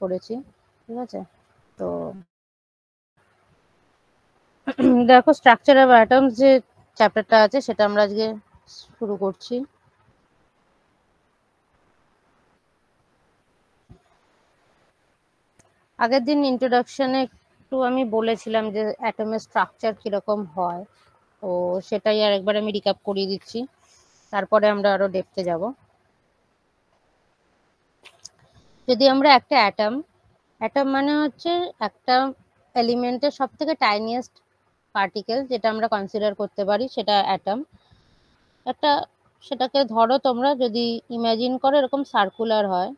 করেছি, ঠিক আছে। তো দেখো স্ট্রাকচার অফ অ্যাটমস যে চ্যাপ্টারটা আছে সেটা আমরা আজকে শুরু করছি। আগের দিন ইন্ট্রোডাকশনে একটু আমি বলেছিলাম যে অ্যাটমের স্ট্রাকচার কিরকম হয়, তো সেটাই আর একবার আমি রিক্যাপ করিয়ে দিচ্ছি, তারপরে আমরা আরো ডেপথে যাব। যদি আমরা একটা অ্যাটম মানে হচ্ছে একটা এলিমেন্টের সব থেকে টাইনিয়েস্ট পার্টিকেল যেটা আমরা কনসিডার করতে পারি, সেটা অ্যাটম। একটা সেটাকে ধরো তোমরা যদি ইমাজিন করো এরকম সার্কুলার হয়,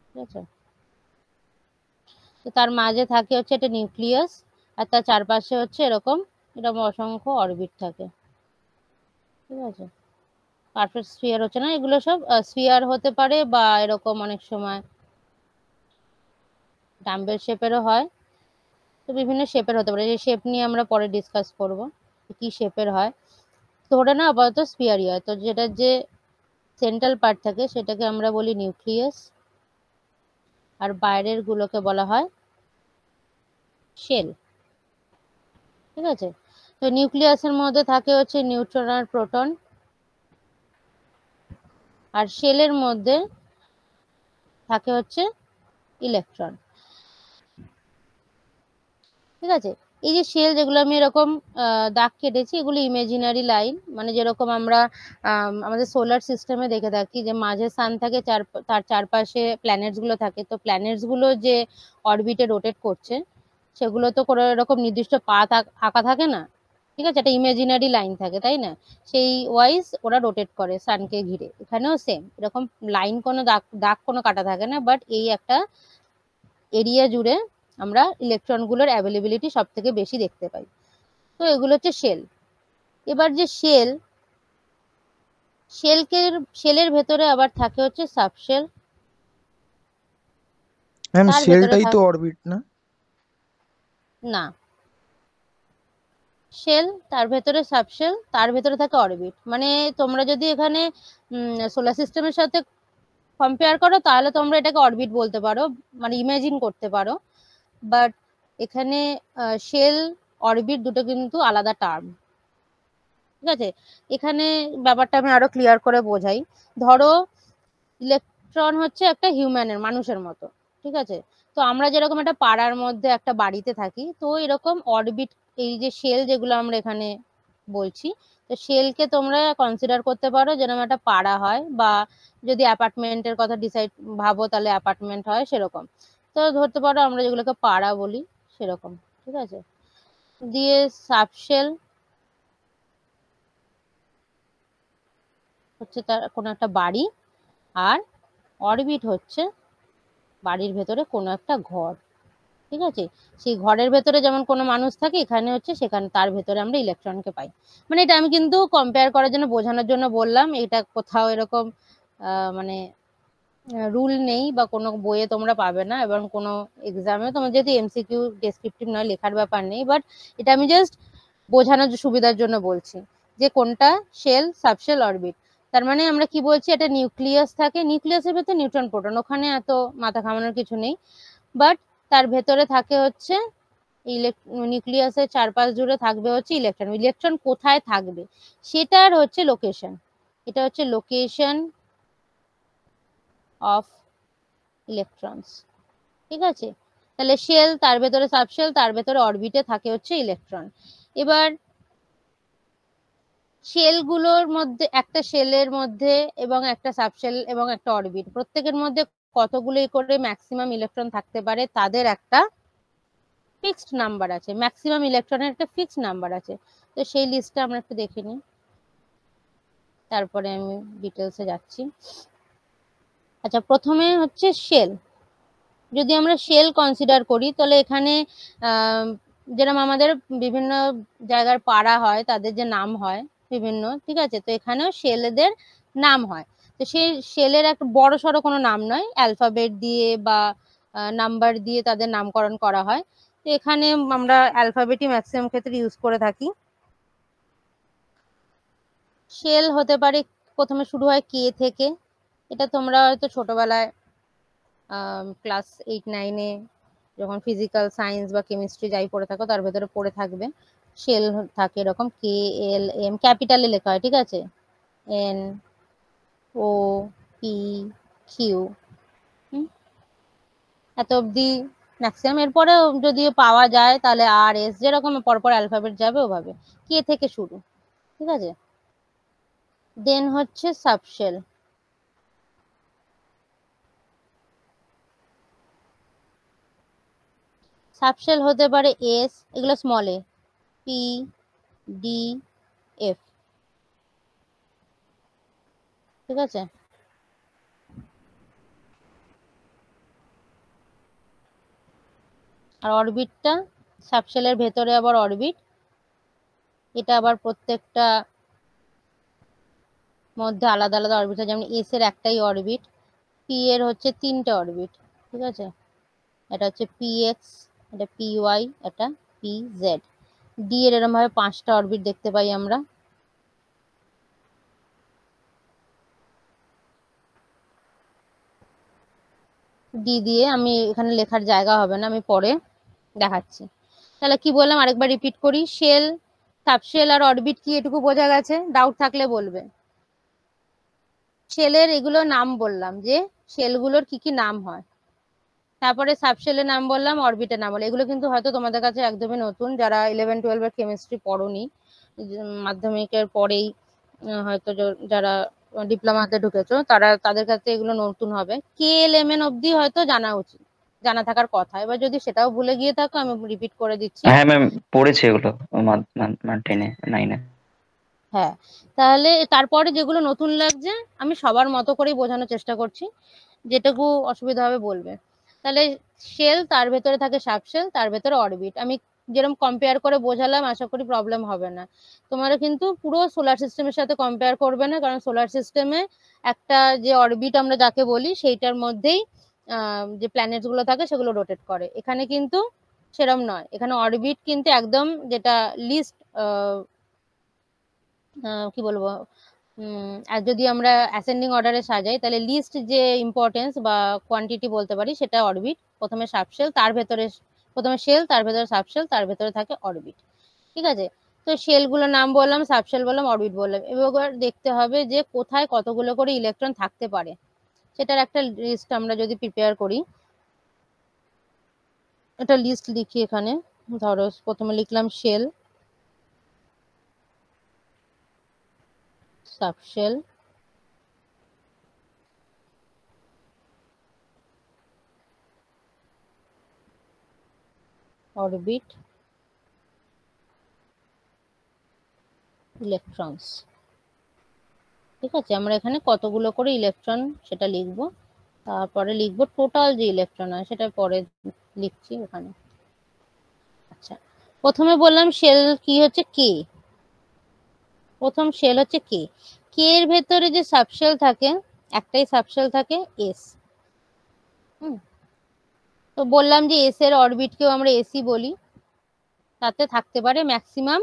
ঠিক আছে। তো তার মাঝে থাকে হচ্ছে একটা নিউক্লিয়াস, আর তার চারপাশে হচ্ছে এরকম অসংখ্য অরবিট থাকে, ঠিক আছে। পারফেক্ট স্ফিয়ার হচ্ছে না, এগুলো সব স্ফিয়ার হতে পারে বা এরকম অনেক সময় ডাম্বেল শেপেরও হয়। তো বিভিন্ন শেপের হতে পারে, যে শেপ নিয়ে আমরা পরে ডিসকাস করব কি শেপের হয়। ধরে না আপাতত স্ফিয়ারই হয়। তো যেটা যে সেন্ট্রাল পার্ট থাকে সেটাকে আমরা বলি নিউক্লিয়াস, আর বাইরের গুলোকে বলা হয় শেল, ঠিক আছে। তো নিউক্লিয়াসের মধ্যে থাকে হচ্ছে নিউট্রন আর প্রোটন, আর শেলের মধ্যে থাকে হচ্ছে ইলেকট্রন, ঠিক আছে। এই যে শেল যেগুলো আমি এরকম দাগ কেটেছি, এগুলো ইমেজিনারি লাইন, মানে যেরকম আমরা আমাদের সোলার সিস্টেমে দেখে থাকি যে মাঝে সান থাকে, তার চারপাশে প্ল্যানেটস গুলো থাকে। তো প্ল্যানেটস গুলো যে অরবিটে রোটেট করছে, সেগুলো তো কোনো এরকম নির্দিষ্ট পাথ আঁকা থাকে না, ঠিক আছে, একটা ইমেজিনারি লাইন থাকে, তাই না। সেই ওয়াইজ ওরা রোটেট করে সানকে ঘিরে। এখানেও সেম এরকম লাইন, কোনো দাগ কোনো কাটা থাকে না, বাট এই একটা এরিয়া জুড়ে আমরা ইলেকট্রনগুলোর অ্যাভেলেবিলিটি সব থেকে বেশি দেখতে পাই। তো এগুলো হচ্ছে শেল। এবার যে শেলের ভেতরে আবার থাকে হচ্ছে সাবশেল। ম্যাম তার ভেতরে শেলটাই তো অরবিট না? না, শেল তার ভেতরে সাবশেল, তার ভেতরে থাকে অরবিট। মানে তোমরা যদি এখানে সোলার সিস্টেমের সাথে কম্পেয়ার করো তাহলে তোমরা এটাকে অরবিট বলতে পারো, মানে ইমাজিন করতে পারো। বাট এখানে শেল অরবিট দুটো কিন্তু আলাদা টার্ম, ঠিক আছে। এখানে ব্যাপারটা আমি আরো ক্লিয়ার করে বোঝাই। ধরো ইলেকট্রন হচ্ছে একটা হিউম্যানের, মানুষের মতো, ঠিক আছে। তো আমরা যেরকম একটা পাড়ার মধ্যে একটা বাড়িতে থাকি, তো এরকম অরবিট, এই যে শেল যেগুলো আমরা এখানে বলছি, তো শেলকে তোমরা কনসিডার করতে পারো যেরকম একটা পাড়া হয়, বা যদি অ্যাপার্টমেন্টের কথা ডিসাইড ভাবো তাহলে অ্যাপার্টমেন্ট হয় সেরকম। তো ধরতে পারো আমরা যেগুলোকে পাড়া বলি সেরকম, ঠিক আছে। দিয়ে সাবশেল হচ্ছে তার কোনো একটা বাড়ি, আর অরবিট হচ্ছে বাড়ির ভেতরে কোনো একটা ঘর, ঠিক আছে। সেই ঘরের ভেতরে যেমন কোনো মানুষ থাকে, এখানে হচ্ছে সেখানে তার ভেতরে আমরা ইলেকট্রনকে পাই। মানে এটা আমি কিন্তু কম্পেয়ার করার জন্য, বোঝানোর জন্য বললাম। এটা কোথাও এরকম মানে রুল নেই বা কোনো বইয়ে তোমরা পাবে না, এবং কোনো এক্সামে তোমার যেহেতু এমসিকিউ ডেসক্রিপটিভ নয়, লেখার ব্যাপার নেই, বাট এটা আমি জাস্ট বোঝানোর সুবিধার জন্য বলছি যে কোনটা শেল, সাবশেল, অরবিট। তার মানে আমরা কি বলছি, এটা নিউক্লিয়াস থাকে, নিউক্লিয়াসের ভেতরে নিউট্রন প্রোটন, ওখানে এত মাথা ঘামানোর কিছু নেই। বাট তার ভেতরে থাকে হচ্ছে নিউক্লিয়াসের চারপাশ জুড়ে থাকবে হচ্ছে ইলেকট্রন। ইলেকট্রন কোথায় থাকবে সেটার হচ্ছে লোকেশন, এটা হচ্ছে লোকেশন অফ ইলেকট্রনস, ঠিক আছে। তাহলে শেল, তার ভেতরে সাবশেল, তার ভেতরে অরবিটে থাকে হচ্ছে ইলেকট্রন। এবার শেলগুলোর মধ্যে, একটা শেলের মধ্যে এবং একটা সাবশেল এবং একটা অরবিট, প্রত্যেকের মধ্যে কতগুলো করে ম্যাক্সিমাম ইলেকট্রন থাকতে পারে তাদের একটা ফিক্সড নাম্বার আছে, ম্যাক্সিমাম ইলেকট্রনের একটা ফিক্সড নাম্বার আছে। তো সেই লিস্টটা আমরা একটু দেখে নিই, তারপরে আমি ডিটেলসে যাচ্ছি। আচ্ছা, প্রথমে হচ্ছে শেল। যদি আমরা শেল কনসিডার করি তাহলে এখানে যেরকম আমাদের বিভিন্ন জায়গার পাড়া হয়, তাদের যে নাম হয় বিভিন্ন, ঠিক আছে। তো এখানেও শেলেদের নাম হয়। তো সেই শেলের একটা বড় সড়ো কোনো নাম নয়, অ্যালফাবেট দিয়ে বা নাম্বার দিয়ে তাদের নামকরণ করা হয়। তো এখানে আমরা অ্যালফাবেটই ম্যাক্সিমাম ক্ষেত্রে ইউজ করে থাকি। শেল হতে পারে প্রথমে শুরু হয় কে থেকে, এটা তোমরা হয়তো ছোটবেলায় ক্লাস 8-9-এ যখন ফিজিক্যাল সায়েন্স বা কেমিস্ট্রি যাই পড়ে থাকো তার ভেতরে পড়ে থাকবে। শেল থাকে এরকম KLM ক্যাপিটালে লেখা হয়, ঠিক আছে, NOPQ, এত অব্দি ম্যাক্সিমাম। এরপরে যদি পাওয়া যায় তাহলে RS, যেরকম পরপর অ্যালফাবেট যাবে ওভাবে, কে থেকে শুরু, ঠিক আছে। দেন হচ্ছে সাবশেল। সাবশেল হতে পারে S, এগুলো স্মল এ, PDF, ঠিক আছে। আর অরবিটটা, সাবশেলের ভেতরে আবার অরবিট, এটা আবার প্রত্যেকটা মধ্যে আলাদা আলাদা অরবিট আছে, যেমন S এর একটাই অরবিট, P এর হচ্ছে 3টে অরবিট, ঠিক আছে। এটা হচ্ছে PX, এটা PY, এটা PZ। D এর এরকম ভাবে 5টা অরবিট দেখতে পাই আমরা। D দিয়ে আমি এখানে লেখার জায়গা হবে না, আমি পরে দেখাচ্ছি। তাহলে কি বললাম আরেকবার রিপিট করি। শেল, সাবশেল আর অরবিট কি এটুকু বোঝা গেছে? ডাউট থাকলে বলবে। শেলের এগুলো নাম বললাম যে শেলগুলোর কি কি নাম হয়, তারপরে সাবশেলের নাম বললাম, অরবিটের নাম বললাম। এগুলো কিন্তু হয়তো তোমাদের কাছে একদমই নতুন, যারা 11-12 এর কেমিস্ট্রি পড়োনি, মাধ্যমিকের পরেই হয়তো যারা ডিপ্লোমাতে ঢুকেছো তাদের কাছে এগুলো নতুন হবে। KLMN অব্দি হয়তো জানা উচিত, জানা থাকার কথা। এবার যদি সেটাও ভুলে গিয়ে থাকো আমি রিপিট করে দিচ্ছি। হ্যাঁ ম্যাম, পড়েছি এগুলো 10-এ 9-এ। হ্যাঁ, তাহলে তারপরে যেগুলো নতুন লাগছে আমি সবার মতো করেই বোঝানোর চেষ্টা করছি, যেটুকু অসুবিধা হবে বলবে। তাহলে শেল, তার ভেতরে থাকে সাবশেল, তার ভেতরে অরবিট। আমি যেরকম কম্পেয়ার করে বোঝালাম, আশা করি প্রবলেম হবে না। তোমরা কিন্তু পুরো সোলার সিস্টেমের সাথে কম্পেয়ার করবে না, কারণ সোলার সিস্টেমে একটা যে অরবিট আমরা যাকে বলি সেইটার মধ্যেই যে প্ল্যানেটস গুলো থাকে সেগুলো রোটেট করে। এখানে কিন্তু সেরম নয়, এখানে অরবিট কিন্তু একদম যেটা লিস্ট কি বলবো, আর যদি আমরা অ্যাসেন্ডিং অর্ডারে সাজাই তাহলে লিস্ট যে ইম্পর্টেন্স বা কোয়ান্টিটি বলতে পারি সেটা অরবিট। প্রথমে সাবশেল, তার ভেতরে প্রথমে শেল, তার ভেতরে সাবশেল, তার ভেতরে থাকে অরবিট, ঠিক আছে। তো শেলগুলোর নাম বললাম, সাবশেল বললাম, অরবিট বললাম। এবার দেখতে হবে যে কোথায় কতগুলো করে ইলেকট্রন থাকতে পারে, সেটার একটা লিস্ট আমরা যদি প্রিপেয়ার করি। একটা লিস্ট লিখি এখানে। ধরো প্রথমে লিখলাম শেল, সাবশেল, অরবিট, ইলেকট্রনস, ঠিক আছে। আমরা এখানে কতগুলো করে ইলেকট্রন সেটা লিখবো, তারপরে লিখবো টোটাল যে ইলেকট্রন হয় সেটা পরে লিখছি ওখানে। আচ্ছা, প্রথমে বললাম শেল কি হচ্ছে কে, প্রথম শেল হচ্ছে কে। কে এর ভেতরে যে সাবশেল থাকে, একটাই সাবশেল থাকে এস। তো বললাম যে এস এর অরবিটকেও আমরা এসি বলি। তাতে থাকতে পারে ম্যাক্সিমাম,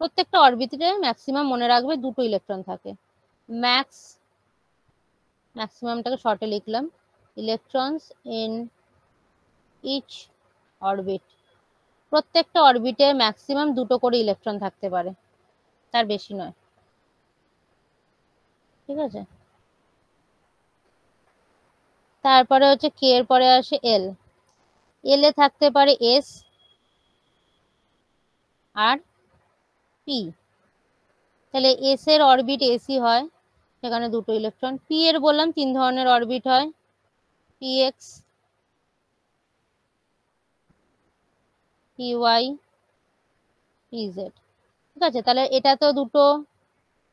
প্রত্যেকটা অরবিটে ম্যাক্সিমাম মনে রাখবে 2টো ইলেকট্রন থাকে। ম্যাক্সিমামটাকে শর্টে লিখলাম, ইলেকট্রনস ইন ইচ অরবিট। প্রত্যেকটা অরবিটে ম্যাক্সিমাম 2টো করে ইলেকট্রন থাকতে পারে, তার বেশি নয়, ঠিক আছে। তারপরে হচ্ছে কে এর পরে আসে এল। এল এ থাকতে পারে এস আর পি। তাহলে এস এর অরবিট এসি হয়, সেখানে 2টো ইলেকট্রন। পি এর বললাম 3 ধরনের অরবিট হয়, PX, PY, PZ, ঠিক আছে। তাহলে এটা তো দুটো,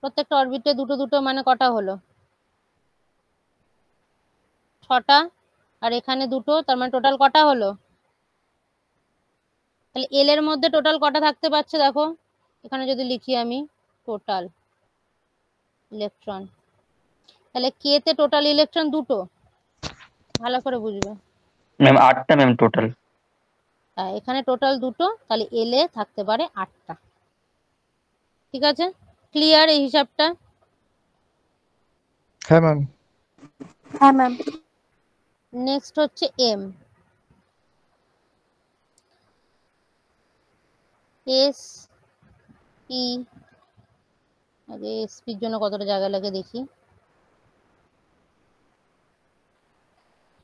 প্রত্যেকটা অরবিটে 2টো মানে কটা হলো? 6টা। আর এখানে 2টো, তার মানে টোটাল কটা হলো? তাহলে এল এর মধ্যে টোটাল কটা থাকতে পারছে দেখো, এখানে যদি লিখি আমি টোটাল ইলেকট্রন, তাহলে কে তে টোটাল ইলেকট্রন 2টো, ভালো করে বুঝবে। ম্যাম 8টা ম্যাম টোটাল। এখানে টোটাল 2টো, তাহলে এল এ থাকতে পারে 8টা, ঠিক আছে। ক্লিয়ার এই হিসাবটা? হ্যাঁ ম্যাম। হ্যাঁ ম্যাম। নেক্সট হচ্ছে এম। এস পি, আগে এস পির জন্য কতটা জায়গা লাগে দেখি।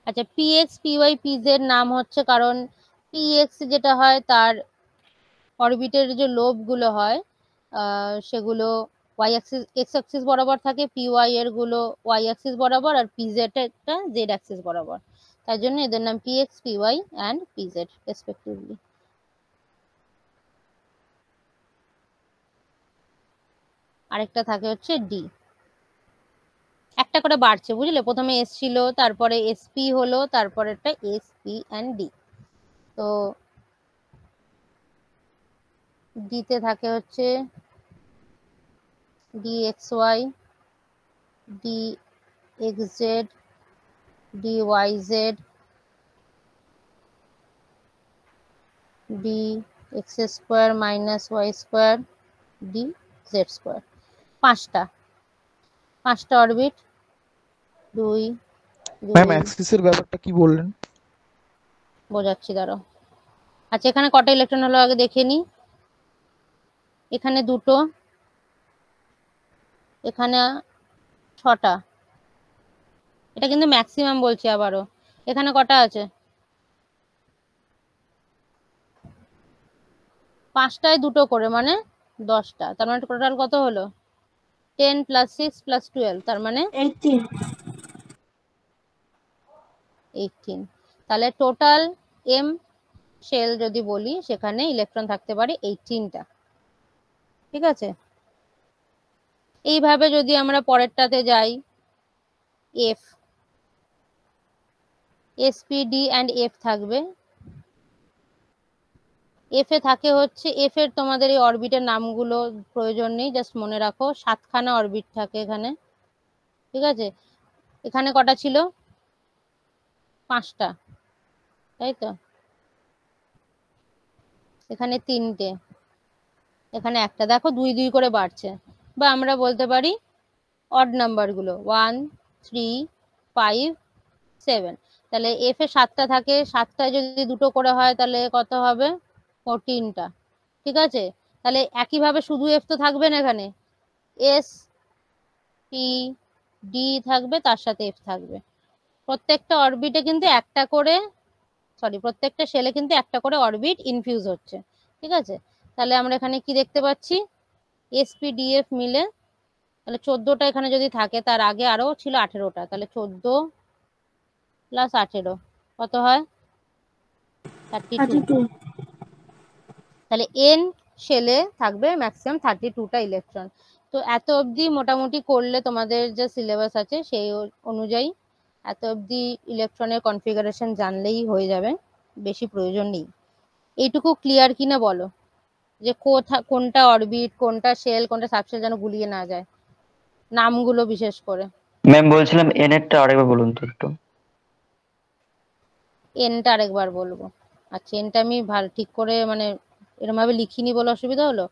আচ্ছা, পিএক্স পিওয়াই পিজেড নাম হচ্ছে কারণ পিএক্স যেটা হয় তার অরবিটের যে লোব গুলো হয় সেগুলো ওয়াই অ্যাক্সিস এক্স অ্যাক্সিস বরাবর থাকে, পিওয়াই এর গুলো ওয়াই অ্যাক্সিস বরাবর, আর পিজেড একটা জেড অ্যাক্সিস বরাবর। তাই জন্য এদের নাম PX PY and PZ respectively. আরেকটা থাকে হচ্ছে ডি, একটা করে বাড়ছে বুঝলে, প্রথমে এস ছিল, তারপরে এসপি হলো, তারপরে একটা এসপি অ্যান্ড ডি। তো ডিতে থাকে হচ্ছে d x y, d x z, d y z, d x square minus y square, d z square. পাঁচটা অরবিট, দুই ম্যাম দুই অ্যাক্সিসের ব্যাপারটা কি বললেন? বোঝাচ্ছি দাঁড়াও। আচ্ছা, এখানে কটা ইলেকট্রন হলো আগে দেখে নি। এখানে দুটো, এখানে 6টা। এটা কিন্তু ম্যাক্সিমাম বলছি আবারও। এখানে কটা আছে? 5টায় দুটো করে মানে 10টা, তার মানে টোটাল কত হলো? 10 + 6 + 12, তার মানে 18। তাহলে টোটাল এম শেল যদি বলি সেখানে ইলেকট্রন থাকতে পারে 18টা। ঠিক আছে, এইভাবে যদি আমরা পরেরটাতে যাই, এফ, এসপিডি অ্যান্ড এফ থাকবে। এফ এ থাকে হচ্ছে, এফ এর তোমাদের এই অরবিটের নামগুলো প্রয়োজন নেই, জাস্ট মনে রাখো 7খানা অরবিট থাকে এখানে। ঠিক আছে, এখানে কটা ছিল? 5টা, তাই তো। এখানে 3টে, এখানে একটা, দেখো 2 2 করে বাড়ছে। বা আমরা বলতে পারি অড নাম্বার গুলো 1 3 5 7। তাহলে এফ এ 7টা থাকে, 7টায় যদি দুটো করে হয় তাহলে কত হবে? 14টা। ঠিক আছে, তাহলে একইভাবে শুধু এফ তো থাকবে না, এখানে এস পি ডি থাকবে, তার সাথে এফ থাকবে। প্রত্যেকটা অরবিটে কিন্তু একটা করে, প্রত্যেকটা শেলে কিন্তু একটা করে অরবিট ইনফিউজ হচ্ছে। ঠিক আছে, তাহলে আমরা এখানে কি দেখতে পাচ্ছি? এসপিডিএফ মিলে তাহলে 14টা এখানে যদি থাকে, তার আগে আরো ছিল 18টা, তাহলে 14 + 18 কত হয়? 32। তাহলে এন শেলে থাকবে ম্যাক্সিমাম 32টা ইলেকট্রন। তো এত অবধি মোটামুটি করলে তোমাদের যে সিলেবাস আছে সেই অনুযায়ী এত অবধি ইলেকট্রনের কনফিগারেশন জানলেই হয়ে যাবে, বেশি প্রয়োজন নেই। এইটুকু ক্লিয়ার কিনা বলো, যে কোনটা অরবিট, কোনটা শেল, কোনটা সাবশেল যেন গুলিয়ে না যায়, নামগুলো বিশেষ করে। ম্যাম বলছিলাম এন এরটা আরেকবার বলুন তো একটু। এনটা আরেকবার বলবো। আচ্ছা, এনটা আমি ঠিক করে মানে এরকম ভাবে লিখিনি বলে অসুবিধা হলো।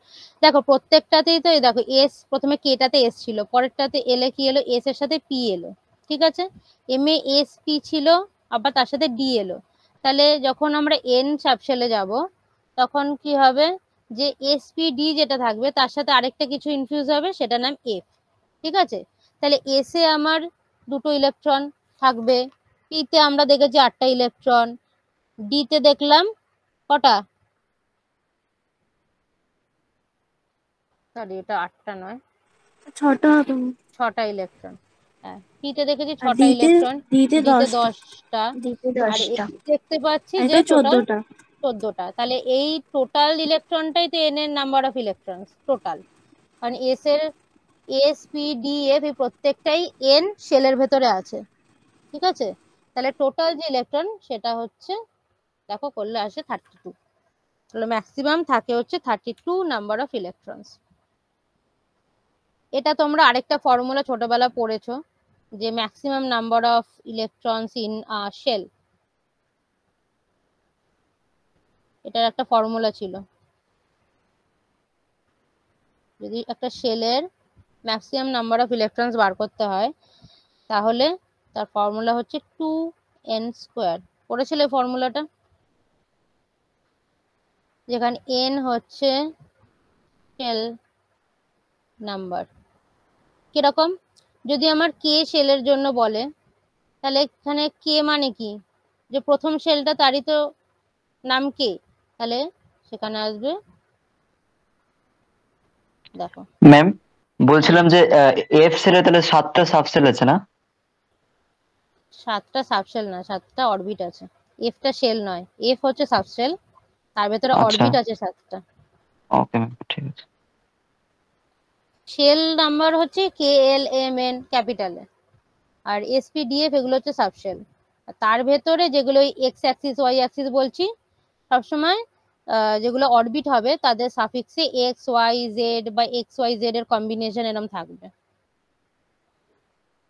দেখো প্রত্যেকটাতেই তো, এই দেখো এস, প্রথমে কেটাতে এস ছিল, পরেরটাতে এল এ কি এলো? এস এর সাথে পি এলো। ঠিক আছে, এম এ এস পি ছিল, আবার তার সাথে ডি এলো। তাহলে যখন আমরা এন সাবশেলে যাব তখন কি হবে? যে এস পি ডি যেটা থাকবে তার সাথে আরেকটা কিছু ইনফিউজ হবে, সেটা নাম এফ। ঠিক আছে, তাহলে এস এ আমার দুটো ইলেকট্রন থাকবে, পিতে আমরা দেখেছি 8টা ইলেকট্রন, ডিতে দেখলাম কটা? সরি, এটা 8টা নয়, 6টা হবে। 6টা ইলেকট্রন। হ্যাঁ, পিতে দেখেছি আর 6টা ইলেকট্রন, ডিতে ডিতে 10টা। 10টা, ডিতে আর 10টা। দেখতে পাচ্ছি যে এটা টোটাল 14টা। 14টা। তাহলে এই টোটাল ইলেকট্রনটাই তো এন এর নাম্বার অফ ইলেকট্রন টোটাল, কারণ এস এর এস পি ডি এফ এই প্রত্যেকটাই এন শেলের ভেতরে আছে। ঠিক আছে, তাহলে টোটাল যে ইলেকট্রন সেটা হচ্ছে, দেখো করলে আসে 32। তাহলে ম্যাক্সিমাম থাকে হচ্ছে 32 নাম্বার অফ ইলেকট্রনস। এটা তোমরা আরেকটা ফর্মুলা ছোটবেলা পড়েছো, যে maximum number of electrons in shell, এটার একটা ফর্মুলা ছিল। যদি একটা শেলের ম্যাক্সিমাম নাম্বার অফ ইলেকট্রনস বার করতে হয় তাহলে তার ফর্মুলা হচ্ছে এন স্কোয়ার। পড়েছিলে ফর্মুলাটা? যেখানে এন হচ্ছে শেল নাম্বার। কিরকম? যদি আমার কে শেলের জন্য বলে, তাহলে এখানে কে মানে কি, যে প্রথম শেলটা তারই তো নাম কে, তাহলে সেখানে আসবে, দেখো ম্যাম বলছিলাম যে এফ সেলে তাহলে 7টা সাবসেল আছে না? 7টা সাবশেল না, 7টা অরবিট আছে। এফটা শেল নয়, এফ হচ্ছে সাবশেল, তার ভেতরে আচ্ছা, অরবিট আছে 7টা। ওকে ম্যাম, ঠিক আছে। শেল নাম্বার হচ্ছে কে এল এম এন ক্যাপিটালে, আর এসপি ডিএফ এগুলো হচ্ছে সাবশেল। তার ভেতরে যেগুলো এক্স অ্যাক্সিস ওয়াই অ্যাক্সিস বলছি, সবসময় যেগুলো অরবিট হবে তাদের সাফিক্সে এক্স ওয়াই জেড বা এক্স ওয়াই জেড এর কম্বিনেশন এরকম থাকবে।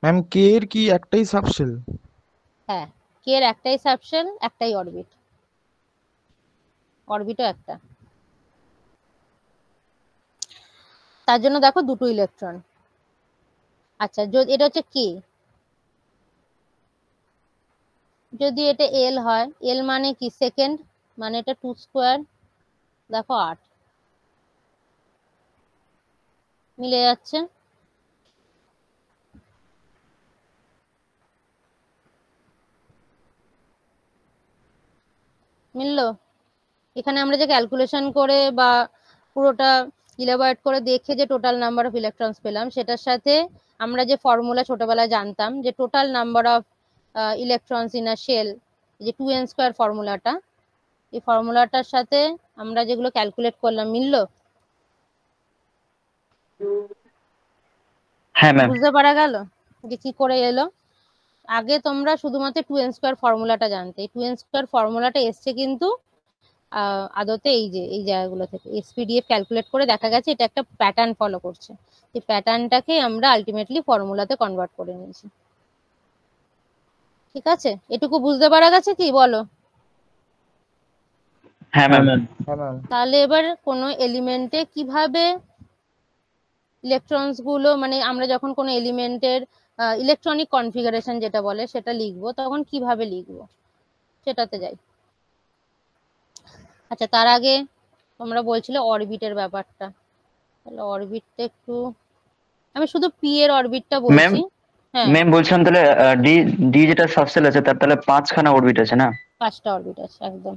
ম্যাম কে এর কি একটাই সাবশেল? হ্যাঁ, কে এর একটাই সাবশেল, একটাই অরবিট, অরবিটও একটা। তার জন্য দেখো দুটো ইলেকট্রন। আচ্ছা, যদি এটা হচ্ছে কে, যদি এটা এল হয়, এল মানে কি সেকেন্ড, মানে এটা 2 স্কোয়ার, দেখো 8 মিলে যাচ্ছে। মিললো? এখানে আমরা যে ক্যালকুলেশন করে বা পুরোটা ইলাবোরেট করে দেখে যে টোটাল নাম্বার অফ ইলেকট্রনস পেলাম, সেটার সাথে আমরা যে ফর্মুলা ছোটবেলায় জানতাম যে total number of electrons in a shell, যে 2n স্কোয়ার ফর্মুলাটা, এই ফর্মুলাটার সাথে আমরা যেগুলো ক্যালকুলেট করলাম, মিললো? হ্যাঁ ম্যাম। বুঝতে পারা গেল যে কি করে এলো? আগে তোমরা শুধুমাত্র 2n স্কোয়ার ফর্মুলাটা জানতে, এই 2n স্কোয়ার ফর্মুলাটা এসছে কিন্তু আদতে এই যে এই জায়গাগুলো থেকে এসপিডিএফ ক্যালকুলেট করে দেখা গেছে এটা একটা প্যাটার্ন ফলো করছে। এই প্যাটার্নটাকে আমরা আলটিমেটলি ফর্মুলাতে কনভার্ট করে নিয়েছি। ঠিক আছে, এটুকু বুঝতে পারা গেছে কি বলো? হ্যাঁ ম্যাম। হ্যাঁ ম্যাম। তাহলে এবার কোনো এলিমেন্টে কিভাবে ইলেকট্রনস গুলো, মানে আমরা যখন কোনো এলিমেন্টের ইলেকট্রনিক কনফিগারেশন যেটা বলে সেটা লিখবো, তখন কিভাবে লিখবো সেটাতে যাই। আচ্ছা, তার আগে তোমরা বলছিলে অরবিটের ব্যাপারটা, তাহলে অরবিটটা একটু, আমি শুধু পি এর অরবিটটা ম্যাম বলছি। হ্যাঁ, ম্যাম বলছিলাম তাহলে ডি ডি যেটা সাবসেল আছে তার তাহলে 5খানা অরবিট আছে না? 5টা অরবিট আছে একদম।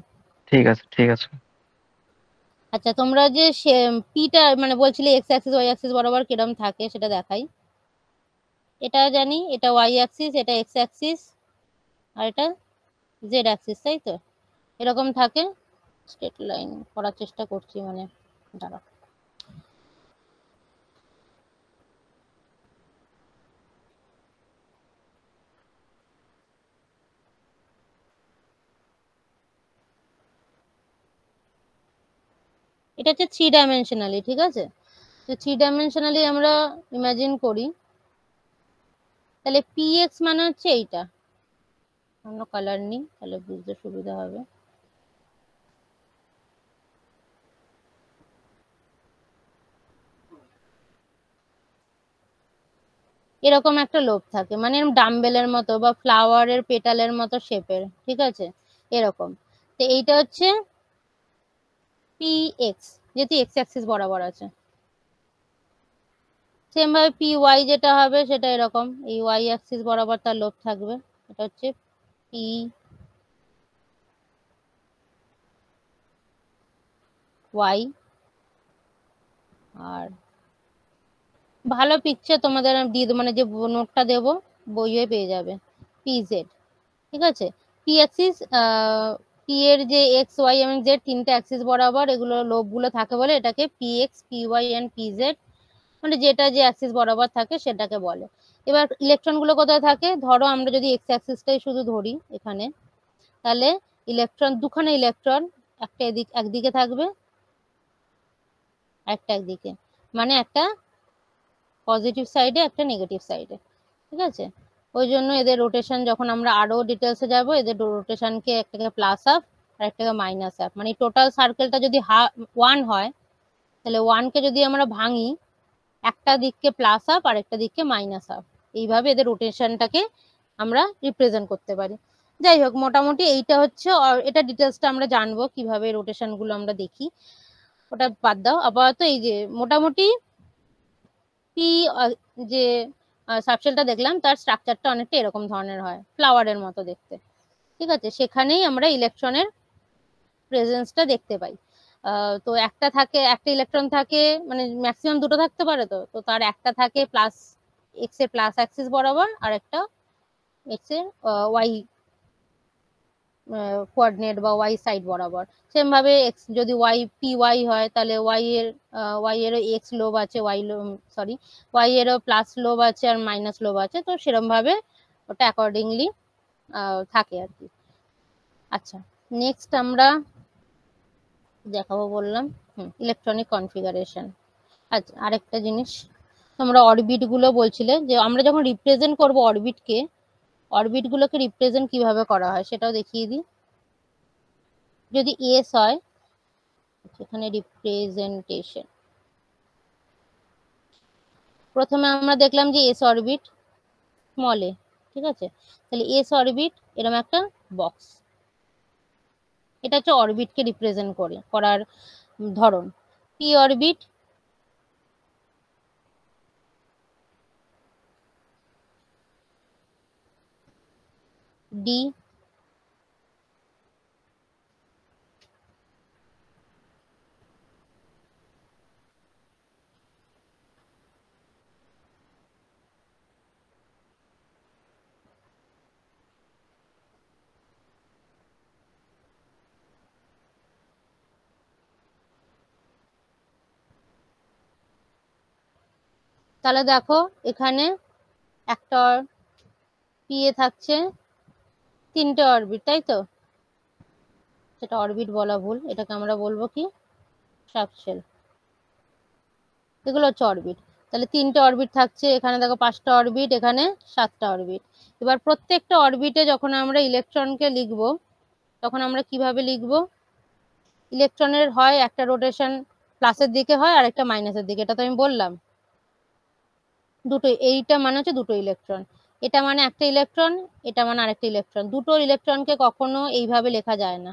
ঠিক আছে, ঠিক আছে। আচ্ছা, তোমরা যে পিটা মানে বলছিলে এক্স অ্যাক্সিস ওয়াই অ্যাক্সিস বরাবর কিরকম থাকে সেটা দেখাই। এটা জানি, এটা ওয়াই অ্যাক্সিস, এটা এক্স অ্যাক্সিস, আর এটা জেড অ্যাক্সিস, তাই তো? এরকম থাকে। স্ট্রেট লাইন করার চেষ্টা করছি, মানে দাঁড়া। এটা হচ্ছে 3 ডাইমেনশনালি, ঠিক আছে? তো 3 ডাইমেনশনালি আমরা ইমাজিন করি, তাহলে পি এক্স মানে হচ্ছে এইটা, অন্য কালার নেই তাহলে বুঝতে সুবিধা হবে। এরকম একটা লোভ থাকে, মানে ডাম্বেলের মতো বা ফ্লাওয়ারের পেটালের মতো শেপের, ঠিক আছে? এরকম। তো এইটা হচ্ছে পি এক্স, যেহেতু এক্স অ্যাক্সিস বরাবর আছে। সেম ভাবে পি ওয়াই যেটা হবে সেটা এরকম, এই ওয়াই অ্যাক্সিস বরাবর তার লোভ থাকবে, এটা হচ্ছে পি ওয়াই। আর ভালো পিকচার তোমাদের আমি দিয়ে দেবো, মানে যে নোটটা দেবো বইয়ে পেয়ে যাবে, পি জেড। ঠিক আছে, পি অ্যাক্সিস, পি এর যে এক্স ওয়াই এবং জেড 3টে অ্যাক্সিস বরাবর এগুলো লোবগুলো থাকে বলে এটাকে p x p y and p z, মানে যেটা যে অ্যাক্সিস বরাবর থাকে সেটাকে বলে। এবার ইলেকট্রন গুলো কোথায় থাকে, ধরো আমরা যদি এক্স অ্যাক্সিসটাই শুধু ধরি এখানে, তাহলে ইলেকট্রন, দুখানা ইলেকট্রন, একটা একদিকে থাকবে, একটা একদিকে, মানে একটা পজিটিভ সাইডে একটা নেগেটিভ সাইডে। ঠিক আছে, ওই জন্য এদের রোটেশন, যখন আমরা আরো ডিটেলসে যাব, এদের রোটেশনকে একটাকে প্লাস হাফ আর একটাকে মাইনাস হাফ, মানে টোটাল সার্কেলটা যদি 1 হয়, তাহলে 1কে যদি আমরা ভাঙি, একটা দিককে প্লাস হাফ আর একটা দিককে মাইনাস হাফ, এইভাবে এদের রোটেশনটাকে আমরা রিপ্রেজেন্ট করতে পারি। যাই হোক, মোটামুটি এইটা হচ্ছে, এটা ডিটেলসটা আমরা জানবো কিভাবে রোটেশন গুলো আমরা দেখি, ওটা বাদ দাও। আপাতত এই যে মোটামুটি পি যে সাবশেলটা দেখলাম তার স্ট্রাকচারটা অনেকটা এরকম ধরনের হয়, ফ্লাওয়ারের মতো দেখতে। ঠিক আছে, সেখানেই আমরা ইলেকট্রনের প্রেজেন্সটা দেখতে পাই। তো একটা ইলেকট্রন থাকে, মানে ম্যাক্সিমাম দুটো থাকতে পারে, তো তার একটা থাকে প্লাস এক্স এর প্লাস অ্যাক্সিস বরাবর, আর একটা এক্স এর ওয়াই কোঅর্ডিনেট বা ওয়াই সাইড বরাবর। সেম ভাবে এক্স যদি ওয়াই পি ওয়াই হয়, তাহলে ওয়াই এর এক্স লোব আছে, ওয়াই এরও প্লাস লোব আছে আর মাইনাস লোব আছে, তো সেরকম ভাবে ওটা অ্যাকর্ডিংলি থাকে আর কি। আচ্ছা, নেক্সট আমরা দেখাবো বললাম ইলেকট্রনিক কনফিগারেশন। আচ্ছা, আরেকটা জিনিস, তোমরা অরবিট গুলো বলছিলে যে আমরা যখন রিপ্রেজেন্ট করব অরবিটকে, অরবিট গুলোকে রিপ্রেজেন্ট কিভাবে করা হয় সেটাও দেখিয়ে দিই। যদি এস হয়, এখানে রিপ্রেজেন্টেশন, প্রথমে আমরা দেখলাম যে এস অরবিট স্মল এ, ঠিক আছে, তাহলে এস অরবিট এরকম একটা বক্স, এটা হচ্ছে অরবিটকে রিপ্রেজেন্ট করার ধরন। পি অরবিট, ডি, তাহলে দেখো এখানে একটা পি এ থাকছে তিনটে অরবিট, তাই তো? সেটা অরবিট বলা ভুল, এটাকে আমরা বলবো কি, সাবশেল। এগুলো হচ্ছে অরবিট। তাহলে তিনটে অরবিট থাকছে, এখানে দেখো 5টা অরবিট, এখানে 7টা অরবিট। এবার প্রত্যেকটা অরবিটে যখন আমরা ইলেকট্রনকে লিখবো, তখন আমরা কিভাবে লিখবো? ইলেকট্রনের হয় একটা রোটেশন প্লাসের দিকে হয় আর একটা মাইনাসের দিকে, এটা তো আমি বললাম। দুটো, এইটা মানে হচ্ছে দুটো ইলেকট্রন, এটা মানে একটা ইলেকট্রন, এটা মানে আরেকটা ইলেকট্রন। দুটো ইলেকট্রনকে কখনো এইভাবে লেখা যায় না,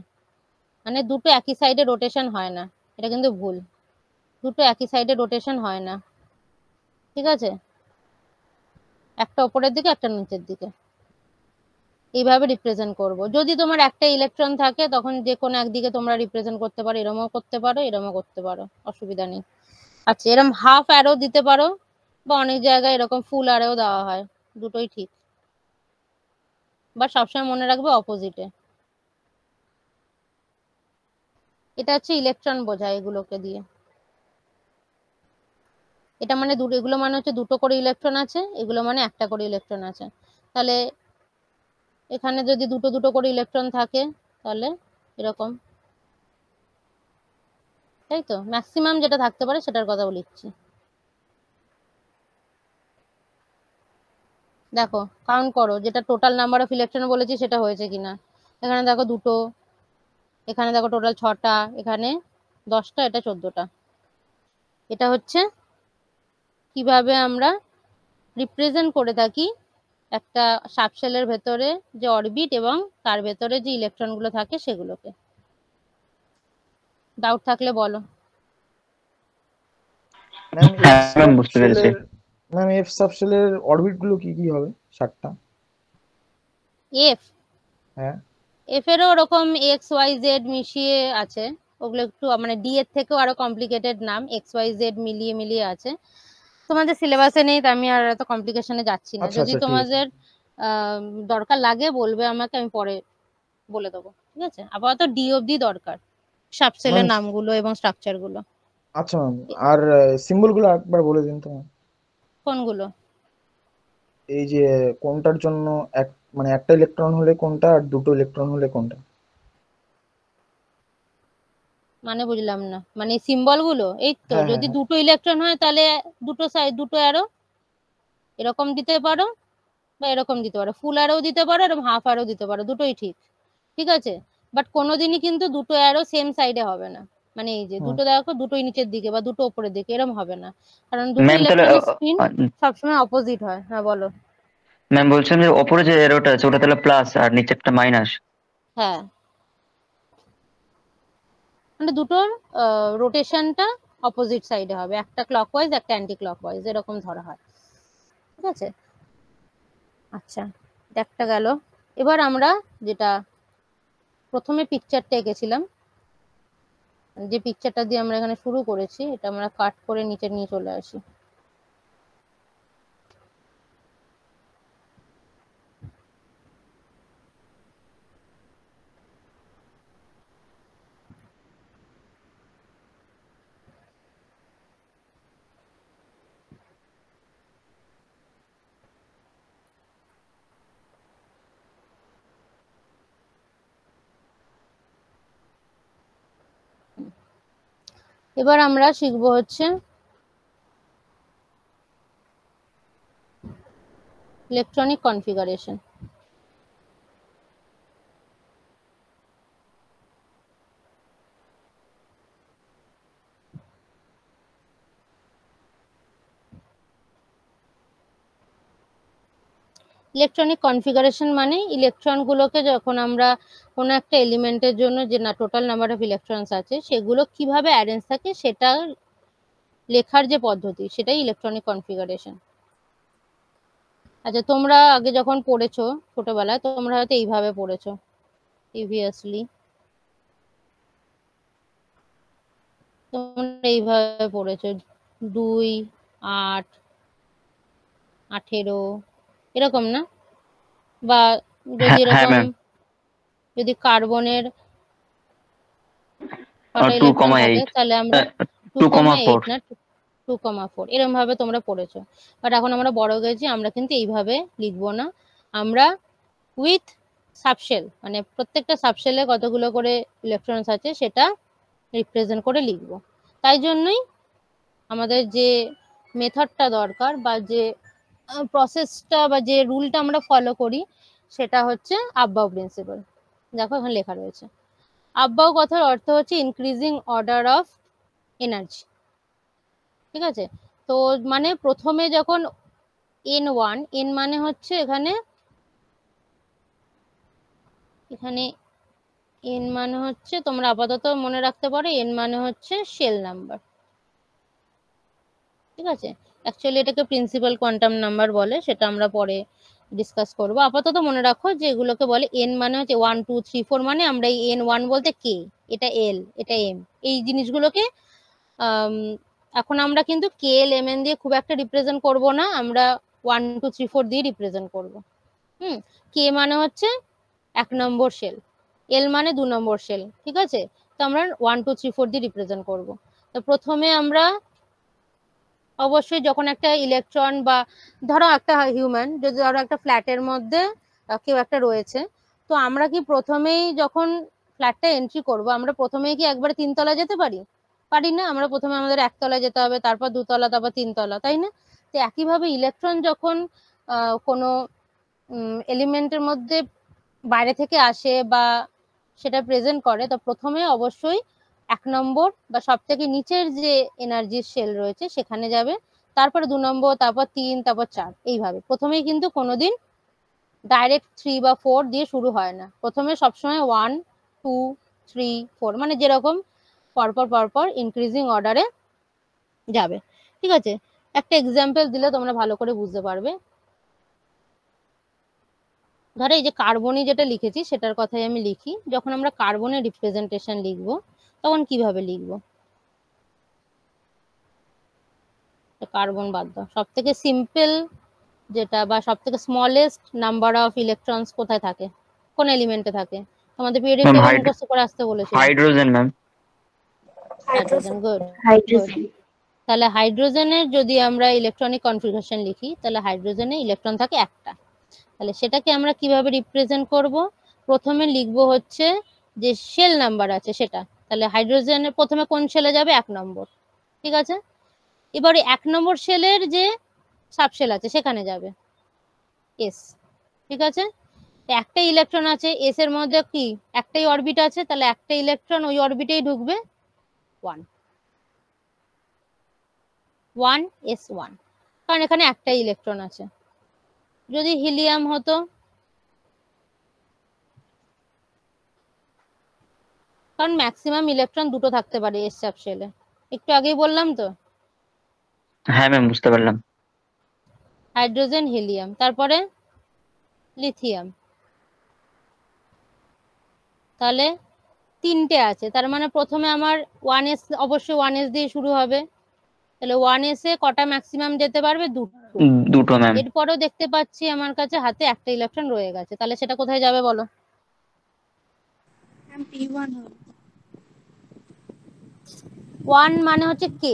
মানে দুটো একই সাইডে রোটেশন হয় না, এটা কিন্তু ভুল। দুটো একই সাইডে রোটেশন হয় না, ঠিক আছে, একটা উপরের দিকে একটা নিচের দিকে, এইভাবে রিপ্রেজেন্ট করব। যদি তোমার একটা ইলেকট্রন থাকে তখন যে কোনো একদিকে তোমরা রিপ্রেজেন্ট করতে পারো, এরমও করতে পারো, এরমও করতে পারো, অসুবিধা নেই। আচ্ছা, এরম হাফ অ্যারো দিতে পারো, বা অনেক জায়গায় এরকম ফুল অ্যারো দেওয়া হয়, দুটোই ঠিক। বা সবসময় মনে রাখবে অপোজিটে। এটা হচ্ছে ইলেকট্রন বোঝায় এগুলোকে দিয়ে। এটা মানে এগুলো মানে হচ্ছে দুটো করে ইলেকট্রন আছে, এগুলো মানে একটা করে ইলেকট্রন আছে। তাহলে এখানে যদি দুটো দুটো করে ইলেকট্রন থাকে, তাহলে এরকম, তাই তো? ম্যাক্সিমাম যেটা থাকতে পারে সেটার কথা বলছি। দেখো কাউন্ট করো, যেটা টোটাল নাম্বার অফ ইলেকট্রন বলেছি সেটা হয়েছে কিনা। এখানে দেখো দুটো, এখানে দেখো টোটাল 6টা, এখানে 10টা, এটা 14টা। এটা হচ্ছে কিভাবে আমরা রিপ্রেজেন্ট করে থাকি একটা সাবশেলের ভেতরে যে অরবিট এবং তার ভেতরে যে ইলেকট্রন গুলো থাকে সেগুলোকে। ডাউট থাকলে বলো। ম্যাম হ্যাঁ ম্যাম, বুঝতে পেরেছি। এফ সাবশেলের অরবিট গুলো কি কি হবে? 7টা। এফ, হ্যাঁ। এফ এরও ওরকম এক্স ওয়াই জেড মিশিয়ে আছে, ওগুলো একটু মানে ডি এর থেকেও আরো কমপ্লিকেটেড নাম, এক্স ওয়াই জেড মিলিয়ে মিলিয়ে আছে। তোমাদের সিলেবাসে নেই, তো আমি আর এত কমপ্লিকেশনে যাচ্ছি না। আচ্ছা যদি আচ্ছা, ঠিক আছে। তোমাদের দরকার লাগে বলবে আমাকে, আমি পরে বলে দেবো, ঠিক আছে? আপাতত ডি অবধি দরকার, সাবসেলের ম্যাম নামগুলো এবং স্ট্রাকচার গুলো। আচ্ছা ম্যাম, আর সিম্বল গুলো একবার বলে দিন তো ma'am। কোনগুলো? এই যে কোনটার জন্য এক, মানে একটা ইলেকট্রন হলে কোনটা, আর দুটো ইলেকট্রন হলে কোনটা? মানে বুঝলাম না, মানে সিম্বল গুলো এই তো, হ্যাঁ হ্যাঁ যদি হ্যাঁ। দুটো ইলেকট্রন হয় তাহলে দুটো সাইড, দুটো অ্যারো এরকম দিতে পারো, বা এরকম দিতে পারো, ফুল অ্যারো দিতে পারো, এরকম হাফ অ্যারো দিতে পারো, দুটোই ঠিক, ঠিক আছে? বাট কোনোদিনই কিন্তু দুটো অ্যারো সেম সাইডে হবে না, মানে এই যে হুম। দুটো দেখো দুটোই নিচের দিকে বা দুটো উপরের দিকে, এরকম হবে না, কারণ দুটো ম্যাম তাহলে ইলেকট্রনের স্পিন সবসময় অপোজিট হয়। হ্যাঁ বলো। ম্যাম বলছেন যে ওপরে যে এরোটা আছে ওটা তাহলে প্লাস আর নিচেরটা মাইনাস। হ্যাঁ, মানে দুটোর রোটেশনটা অপোজিট সাইডে হবে, একটা ক্লকওয়াইজ একটা অ্যান্টি ক্লকওয়াইজ, এরকম ধরা হয়। ঠিক আছে, আচ্ছা একটা গেল। এবার আমরা যেটা প্রথমে পিকচারটা এঁকেছিলাম, যে পিকচারটা দিয়ে আমরা এখানে শুরু করেছি, এটা আমরা কাট করে নিচে নিয়ে চলে আসি। এবার আমরা শিখবো হচ্ছে ইলেকট্রনিক কনফিগারেশন। ইলেকট্রনিক কনফিগারেশন মানে ইলেকট্রন গুলোকে যখন আমরা কোনো একটা এলিমেন্টের জন্য যে না টোটাল নাম্বার অফ ইলেকট্রনস আছে সেগুলো কিভাবে অ্যারেঞ্জ থাকে সেটা লেখার যে পদ্ধতি, সেটাই ইলেকট্রনিক কনফিগারেশন। আচ্ছা, তোমরা আগে যখন পড়েছো ছোটবেলায়, তোমরা হয়তো এইভাবে পড়েছো প্রিভিয়াসলি, তোমরা এইভাবে পড়েছো 2, 8, 18 এরকম না? বা যদি হ্যাঁ এরকম, ম্যাম, যদি কার্বনের 6টা 2, ইলেকট্রন থাকে 8, তাহলে আমরা 2,4। 2,8 না 2,4 এরকম ভাবে তোমরা পড়েছো। বাট এখন আমরা বড় হয়ে গেছি, আমরা কিন্তু এইভাবে লিখবো না, আমরা উইথ সাবশেল, মানে প্রত্যেকটা সাবশেলে কতগুলো করে ইলেকট্রনস আছে সেটা রিপ্রেজেন্ট করে লিখবো। তাই জন্যই আমাদের যে মেথডটা দরকার বা যে প্রসেসটা বা যে রুলটা আমরা ফলো করি সেটা হচ্ছে আব্বাউ প্রিন্সিপাল। দেখো এখানে লেখা রয়েছে, আব্বাউ কথার অর্থ হচ্ছে ইনক্রিজিং অর্ডার অফ এনার্জি। ঠিক আছে, তো মানে প্রথমে যখন n1, n মানে হচ্ছে এখানে এখানে n মানে হচ্ছে, তোমরা আপাতত মনে রাখতে পারো n মানে হচ্ছে শেল নাম্বার। ঠিক আছে, অ্যাকচুয়ালি এটাকে প্রিন্সিপাল কোয়ান্টাম নাম্বার বলে, সেটা আমরা পরে ডিসকাস করবো। আপাতত মনে রাখো যে এগুলোকে বলে n মানে হচ্ছে 1, 2, 3, 4, মানে আমরা এই n1 বলতে k, এটা l, এটা m, এই জিনিসগুলোকে এখন আমরা কিন্তু কে এল এম এন দিয়ে খুব একটা রিপ্রেজেন্ট করব না, আমরা 1, 2, 3, 4 দিয়ে রিপ্রেজেন্ট করব। কে মানে হচ্ছে 1 নম্বর শেল, এল মানে 2 নম্বর শেল। ঠিক আছে, তো আমরা 1, 2, 3, 4 দিয়ে রিপ্রেজেন্ট করব। তো প্রথমে আমরা অবশ্যই যখন একটা ইলেকট্রন বা ধরো একটা হিউম্যান, যদি ধরো একটা ফ্ল্যাটের মধ্যে কেউ একটা রয়েছে, তো আমরা কি প্রথমেই যখন ফ্ল্যাটটা এন্ট্রি করব, আমরা প্রথমেই কি একবারে 3 তলা যেতে পারি? পারি না, আমরা প্রথমে আমাদের 1 তলায় যেতে হবে, তারপর 2 তলা, তারপর 3 তলা, তাই না? তো একইভাবে ইলেকট্রন যখন কোনো এলিমেন্টের মধ্যে বাইরে থেকে আসে বা সেটা প্রেজেন্ট করে, তো প্রথমে অবশ্যই 1 নম্বর বা সব থেকে নিচের যে এনার্জির শেল রয়েছে সেখানে যাবে, তারপরে 2 নম্বর, তারপর 3, তারপর 4, এইভাবে। প্রথমেই কিন্তু কোনোদিন ডাইরেক্ট 3 বা 4 দিয়ে শুরু হয় না, প্রথমে সবসময় 1, 2, 3, 4 মানে যেরকম পরপর পরপর ইনক্রিজিং অর্ডারে যাবে। ঠিক আছে, একটা এক্সাম্পল দিলে তোমরা ভালো করে বুঝতে পারবে। ধরো এই যে কার্বনে যেটা লিখেছি সেটার কথাই আমি লিখি, যখন আমরা কার্বনের রিপ্রেজেন্টেশন লিখবো তখন কিভাবে লিখবো? কার্বন বাদ দাও, সব থেকে সিম্পল যেটা বা সব থেকে স্মলেস্ট নাম্বার অফ ইলেকট্রনস কোথায় থাকে, কোন এলিমেন্টে থাকে? তোমাদের পিরিয়ডিক ম্যাম টেবিল মুখস্থ করে আসতে বলেছিল। Hydrogen ma'am. Hydrogen, good good. Hydrogen. তাহলে হাইড্রোজেনের যদি আমরা ইলেকট্রনিক কনফিগারেশন লিখি, তাহলে হাইড্রোজেনে ইলেকট্রন থাকে একটা। তাহলে সেটাকে আমরা কিভাবে রিপ্রেজেন্ট করব? প্রথমে লিখবো হচ্ছে যে শেল নাম্বার আছে সেটা, তাহলে হাইড্রোজেনের প্রথমে কোন শেলে যাবে? 1 নম্বর। ঠিক আছে, এবারে 1 নম্বর শেলের যে সাবশেল আছে সেখানে যাবে এস। ঠিক আছে, একটা ইলেকট্রন আছে এস এর মধ্যে, কি একটাই অরবিট আছে, তাহলে একটা ইলেকট্রন ওই অরবিটেই ঢুকবে, 1, 1s1, কারণ এখানে একটাই ইলেকট্রন আছে। যদি হিলিয়াম হতো, কারণ ম্যাক্সিমাম ইলেকট্রন দুটো থাকতে পারে এস সাবশেলে, একটু আগেই বললাম তো। হ্যাঁ ম্যাম, বুঝতে পারলাম। হাইড্রোজেন, হিলিয়াম, তারপরে লিথিয়াম। তাহলে তিনটে আছে, তার মানে প্রথমে আমার 1s, অবশ্যই 1s দিয়ে শুরু হবে। তাহলে 1s এ কটা ম্যাক্সিমাম যেতে পারবে? দুটো। দুটো ম্যাম। এরপরেও দেখতে পাচ্ছি আমার কাছে হাতে একটা ইলেকট্রন রয়ে গেছে, তাহলে সেটা কোথায় যাবে বলো? P1 হবে। 1 মানে হচ্ছে কে।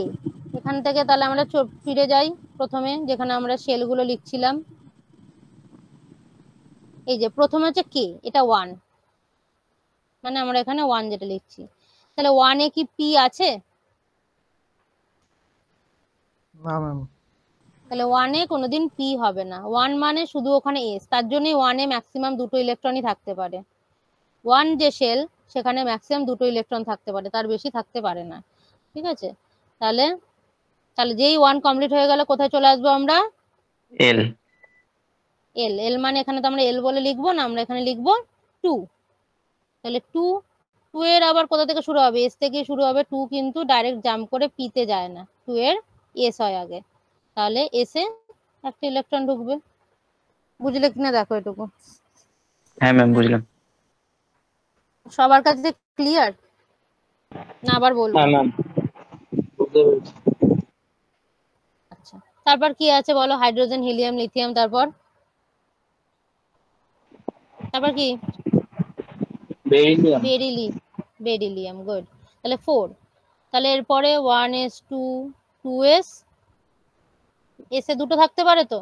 এখান থেকে তাহলে আমরা ফিরে যাই প্রথমে, যেখানে আমরা শেলগুলো লিখছিলাম। এই যে প্রথমে হচ্ছে কে, এটা 1, মানে আমরা এখানে 1 যেটা লিখছি। তাহলে 1 এ কি পি আছে? না ম্যাম। তাহলে 1 এ কোনোদিন পি হবে না। 1 মানে শুধু ওখানে এস, তার জন্যই 1 এ ম্যাক্সিমাম দুটো ইলেকট্রনই থাকতে পারে। 1 যে শেল, সেখানে ম্যাক্সিমাম দুটো ইলেকট্রন থাকতে পারে, তার বেশি থাকতে পারে না। ঠিক আছে, তাহলে তাহলে যেই 1 কমপ্লিট হয়ে গেল, কোথায় চলে আসবো আমরা? এল। এল। এল মানে এখানে তো আমরা এল বলে লিখবো না, আমরা এখানে লিখবো 2। তাহলে 2, 2 এর আবার কোথা থেকে শুরু হবে? এস থেকে শুরু হবে। 2 কিন্তু ডাইরেক্ট জাম্প করে পি তে যায় না, 2 এর এস হয় আগে। তাহলে এস এ একটা ইলেকট্রন ঢুকবে। বুঝলে কিনা দেখো এটুকু। হ্যাঁ ম্যাম, বুঝলাম। সবার কাছে ক্লিয়ার না আবার বলবো? হ্যাঁ ম্যাম, বুঝতে পেরেছি। আচ্ছা, তারপর কি আছে বলো? হাইড্রোজেন, হিলিয়াম, লিথিয়াম, তারপর তারপর কি? বেরিলিয়াম। Beryllium, good. তাহলে 4। তাহলে এরপরে 1s, 2s, এস এ দুটো থাকতে পারে তো,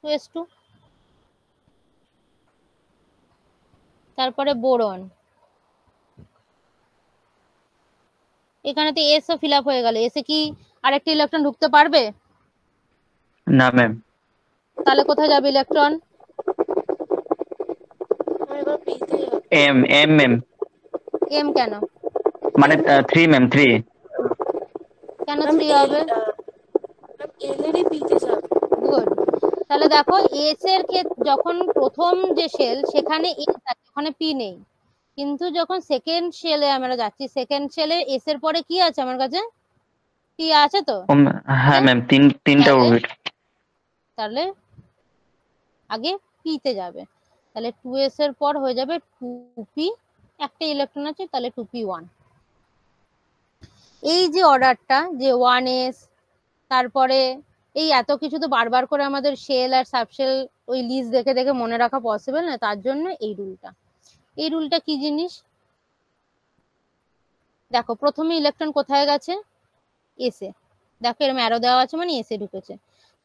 2s2। তারপরে বোরন, এখানে তো এস ও ফিল আপ হয়ে গেল। এসে কি আরেকটা ইলেকট্রন ঢুকতে পারবে? না ম্যাম। তাহলে কোথায় যাবে ইলেকট্রন? এবার P-তে হবে। এম। এম ম্যাম, এম কেন? মানে 3 ম্যাম, 3। কেন ম্যাম 3 হবে? এলেরই P-তে যাবে। গুড। তাহলে দেখো এস এর যখন প্রথম যে শেল, সেখানে এস আছে, ওখানে পি নেই। কিন্তু যখন সেকেন্ড শেলে আমরা যাচ্ছি, সেকেন্ড শেলে এস এর পরে কি আছে আমার কাছে? পি আছে তো। হ্যাঁ ম্যাম, তিনটা তাহলে অরবিট। তাহলে আগে পি তে যাবে। তাহলে 2s এর পর হয়ে যাবে 2p, একটা ইলেকট্রন আছে, তাহলে 2p1। এই যে অর্ডারটা, যে 1s, তারপরে এই এত কিছু তো বারবার করে আমাদের শেল আর সাবশেল ওই লিস্ট দেখে দেখে মনে রাখা পসিবল না, তার জন্য এই রুলটা। এই রুলটা কি জিনিস? দেখো প্রথমে ইলেকট্রন কোথায় গেছে? এসে। দেখো এরকম অ্যারো দেওয়া আছে, মানে এসে ঢুকেছে।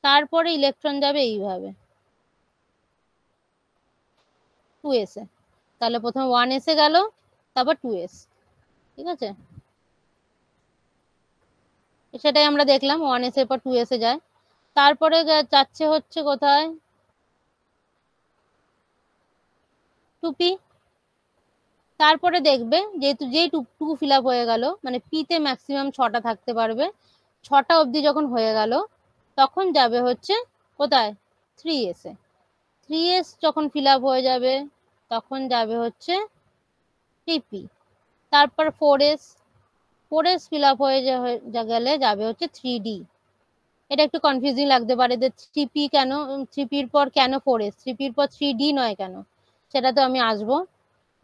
তারপরে ইলেকট্রন যাবে এইভাবে 2s এ। তাহলে প্রথমে 1s এ গেল, তারপর 2s। ঠিক আছে, সেটাই আমরা দেখলাম, 1s এর পর 2s এ যায়। তারপরে যাচ্ছে হচ্ছে কোথায়? 2p। তারপরে দেখবে যেহেতু যেই 2 ফিল আপ হয়ে গেল, মানে পি তে ম্যাক্সিমাম 6টা থাকতে পারবে, 6টা অবধি যখন হয়ে গেল, তখন যাবে হচ্ছে কোথায়? 3s এ। 3s যখন ফিল আপ হয়ে যাবে, তখন যাবে হচ্ছে 3p। তারপর 4s, 4s ফিল আপ হয়ে গেলে যাবে হচ্ছে 3d। এটা একটু কনফিউজিং লাগতে পারে যে 3p কেন, 3p এর পর কেন 4s, 3p এর পর 3d নয় কেন? সেটা তো আমি আসবো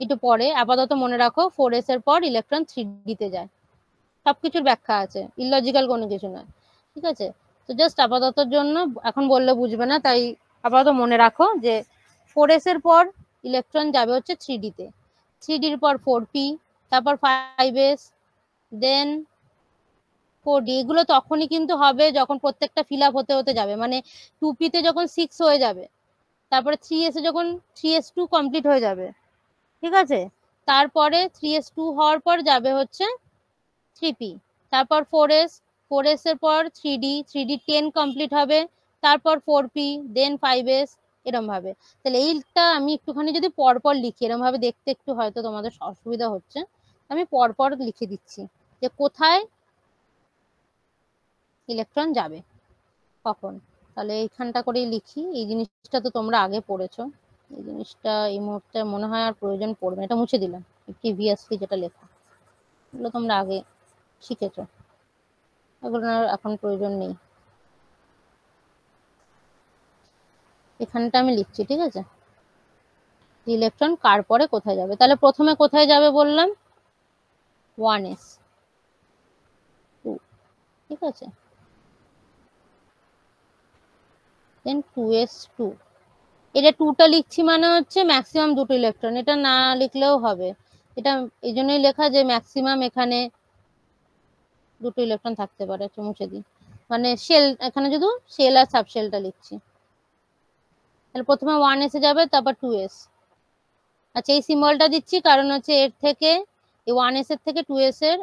একটু পরে। আপাতত মনে রাখো 4s এর পর ইলেকট্রন 3d তে যায়। সবকিছুর ব্যাখ্যা আছে, ইলজিক্যাল কোনো কিছু নয়। ঠিক আছে, তো জাস্ট আপাততর জন্য, এখন বললে বুঝবে না, তাই আপাতত মনে রাখো যে 4s এর পর ইলেকট্রন যাবে হচ্ছে 3d তে, 3d এর পর 4p, তারপর 5s, দেন 4d। এগুলো তখনই কিন্তু হবে যখন প্রত্যেকটা ফিল আপ হতে হতে যাবে, মানে 2p তে যখন 6 হয়ে যাবে, তারপরে 3s এ যখন 3s2 কমপ্লিট হয়ে যাবে। ঠিক আছে, তারপরে 3s2 হওয়ার পর যাবে হচ্ছে 3p, তারপর 4s, 4s এর পর 3d, 3d 10 কমপ্লিট হবে, তারপর 4p, দেন 5s, এরম ভাবে। তাহলে এইটা আমি একটুখানি যদি পরপর লিখি, এরম ভাবে দেখতে একটু হয়তো তোমাদের অসুবিধা হচ্ছে, আমি পরপর লিখে দিচ্ছি যে কোথায় ইলেকট্রন যাবে কখন। তাহলে এইখানটা করেই লিখি। এই জিনিসটা তো তোমরা আগে পড়েছো, এই জিনিসটা এই মুহূর্তে মনে হয় আর প্রয়োজন পড়বে না, এটা মুছে দিলাম। প্রিভিয়াসলি যেটা লেখা এগুলো তোমরা আগে শিখেছো, এগুলো এখন প্রয়োজন নেই। এখানটা আমি লিখছি, ঠিক আছে? ইলেকট্রন কার পরে কোথায় যাবে, তাহলে প্রথমে কোথায় যাবে বললাম 1s 2, ঠিক আছে, দেন 2s2। এটা 2টা লিখছি মানে হচ্ছে ম্যাক্সিমাম দুটো ইলেকট্রন, এটা না লিখলেও হবে। এটা এই জন্যই লেখা যে ম্যাক্সিমাম এখানে দুটো ইলেকট্রন থাকতে পারে, মুছে দিই। মানে শেল, এখানে শুধু শেল আর সাবশেলটা লিখছি। তাহলে প্রথমে 1s এ যাবে, তারপর 2s। আচ্ছা, এই সিম্বলটা দিচ্ছি কারণ হচ্ছে এর থেকে এই 1s এর থেকে 2s এর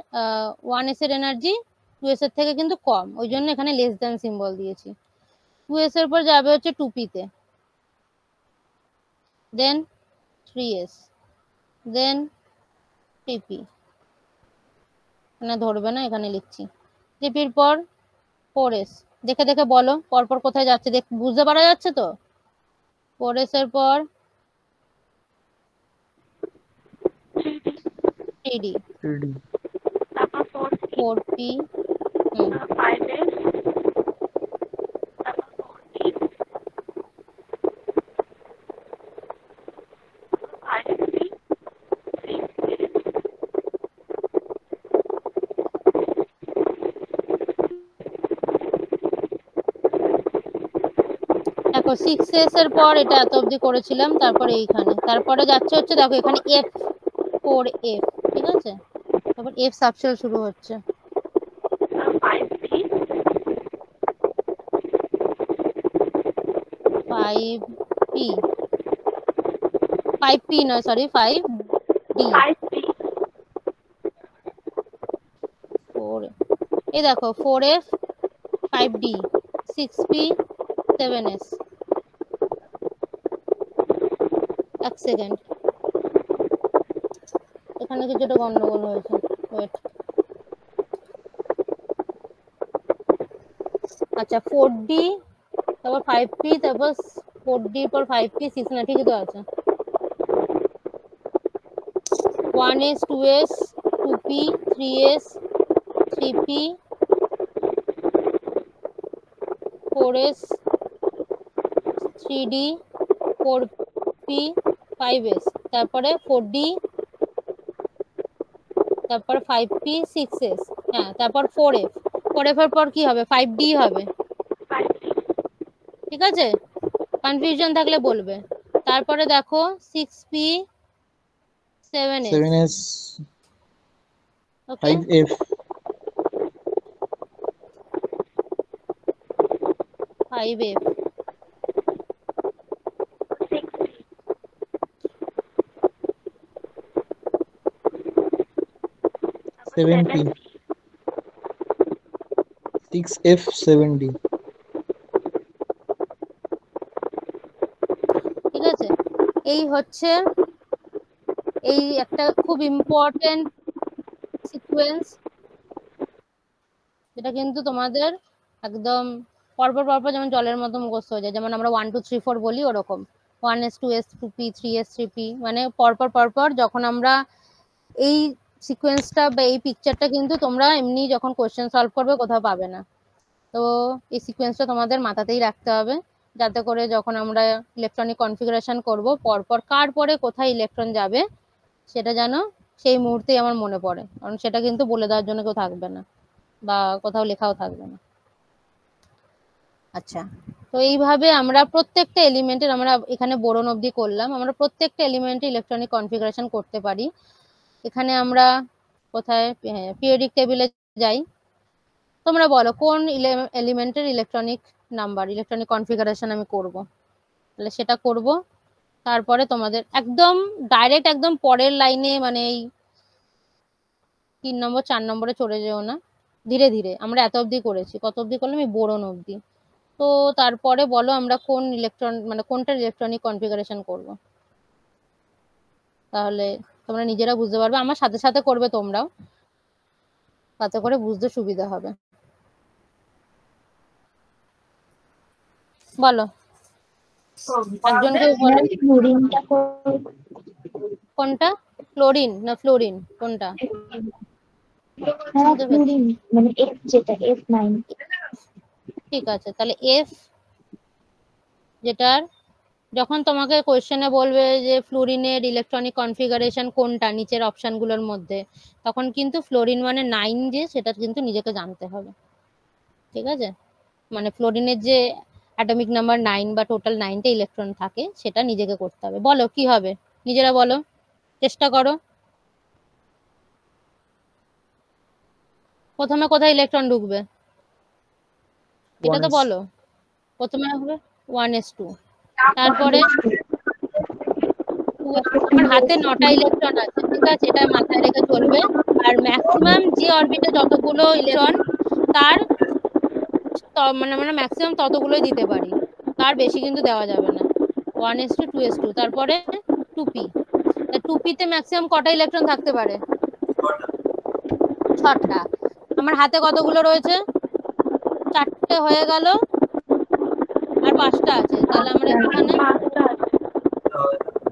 1s এর এনার্জি 2s এর থেকে কিন্তু কম, ওই জন্য এখানে লেস দ্যান সিম্বল দিয়েছি। 2s এর পর যাবে হচ্ছে 2p তে, দেন 3s, দেন 3p। এখানে ধরবে না, এখানে লিখছি। 3pর পর 4s। দেখে দেখে বলো পরপর কোথায় যাচ্ছে, বুঝতে পারা যাচ্ছে তো? 4s এর পর 3d, 3D, তারপর 4p, 4p, 5s, তারপর 4d, 5p, 6s, দেখো 6s এর পর এটা এত অবধি করেছিলাম, তারপরে এইখানে, তারপরে যাচ্ছে হচ্ছে দেখো এখানে F4F, ঠিক আছে, তারপর F সাবশেল শুরু হচ্ছে, 5p, 5p, 5p নয়, সরি 5d, 5p, 4, এই দেখো 4F, 5d, 6p, 7s। এক সেকেন্ড, এখানে কিছুটা গন্ডগোল হয়েছে, ওয়েট। আচ্ছা 4d, তারপর 5p, তারপর 4d পর 5p, 6 না, ঠিকই তো আছে। 1s, 2s, 2p, 3s, 3p, 4s, 3d, 4p, 5s, তারপরে 4d, তারপর 5p, 6s, হ্যাঁ, তারপর 4f। 4f এর পর কি হবে? 5d হবে, 5d, ঠিক আছে? কনফিউশন থাকলে বলবে। তারপরে দেখো 6p, 7s, 7S, ওকে, 5F, 5f, 6p, 7P, 6F, 7D। ঠিক আছে? এই হচ্ছে এই একটা খুব ইম্পর্টেন্ট সিকোয়েন্স, যেটা কিন্তু তোমাদের একদম পরপর পরপর যেমন জলের মতো মুখস্থ হয়ে যায়, যেমন আমরা 1 2 3 4 বলি ওরকম 1s, 2s, 2p, 3s, 3p, মানে পরপর পরপর যখন আমরা এই সিকোয়েন্সটা বা এই পিকচারটা কিন্তু তোমরা এমনি যখন কোশ্চেন সলভ করবে কোথাও পাবে না। তো এই সিকোয়েন্সটা তোমাদের মাথাতেই রাখতে হবে, যাতে করে যখন আমরা ইলেকট্রনিক কনফিগারেশন করব পরপর কার পরে কোথায় ইলেকট্রন যাবে সেটা যেন সেই মুহূর্তেই আমার মনে পড়ে, কারণ সেটা কিন্তু বলে দেওয়ার জন্য কেউ থাকবে না বা কোথাও লেখাও থাকবে না। আচ্ছা, তো এইভাবে আমরা প্রত্যেকটা এলিমেন্টের, আমরা এখানে বোরন অবধি করলাম, আমরা প্রত্যেকটা এলিমেন্টে ইলেকট্রনিক কনফিগারেশন করতে পারি। এখানে আমরা কোথায় পিরিয়ডিক টেবিলে যাই। তোমরা বলো কোন এলিমেন্টের ইলেকট্রনিক নাম্বার, ইলেকট্রনিক কনফিগারেশন আমি করব, তাহলে সেটা করব। তারপরে তোমাদের একদম ডাইরেক্ট একদম পরের লাইনে, মানে এই 3 নম্বর 4 নম্বরে চলে যেও না, ধীরে ধীরে। আমরা এত অবধি করেছি, কত অবধি করলাম? এই বোরন অবধি। তো তারপরে বলো আমরা কোন ইলেকট্রন, মানে কোনটার ইলেকট্রনিক কনফিগারেশন করব, তাহলে তোমরা নিজেরা বুঝতে পারবে, আমার সাথে সাথে করবে তোমরাও, তাতে করে বুঝতে সুবিধা হবে। বলো একজনকে বলো ফ্লোরিনটা কোনটা, ক্লোরিন না ফ্লোরিন কোনটা? হ্যাঁ ফ্লোরিন মানে F যেটা F9। ঠিক আছে, তাহলে এফ যেটার যখন তোমাকে কোয়েশ্চেনে বলবে যে ফ্লোরিনের ইলেকট্রনিক কনফিগারেশন কোনটা নিচের অপশনগুলোর মধ্যে, তখন কিন্তু ফ্লোরিন মানে 9 যে সেটা কিন্তু নিজেকে জানতে হবে। ঠিক আছে, মানে ফ্লোরিনের যে অ্যাটমিক নাম্বার 9 বা টোটাল 9টা ইলেকট্রন থাকে সেটা নিজেকে করতে হবে। বলো কি হবে, নিজেরা বলো, চেষ্টা করো। প্রথমে কোথায় ইলেকট্রন ঢুকবে এটা তো 1s বলো। প্রথমে হবে 1s2, তারপরে আমার হাতে 9টা ইলেকট্রন আছে, ঠিক আছে, এটা মাথায় রেখে চলবে। আর ম্যাক্সিমাম যে অরবিটে যতগুলো ইলেকট্রন তার মানে আমরা ম্যাক্সিমাম ততগুলোই দিতে পারি, তার বেশি কিন্তু দেওয়া যাবে না। 1s2 2s2 তারপরে 2p, 2p তে ম্যাক্সিমাম কটা ইলেকট্রন থাকতে পারে? 6টা। আমার হাতে কতগুলো রয়েছে? 4টে হয়ে গেল, আর 5টা আছে, তাহলে আমরা এখানে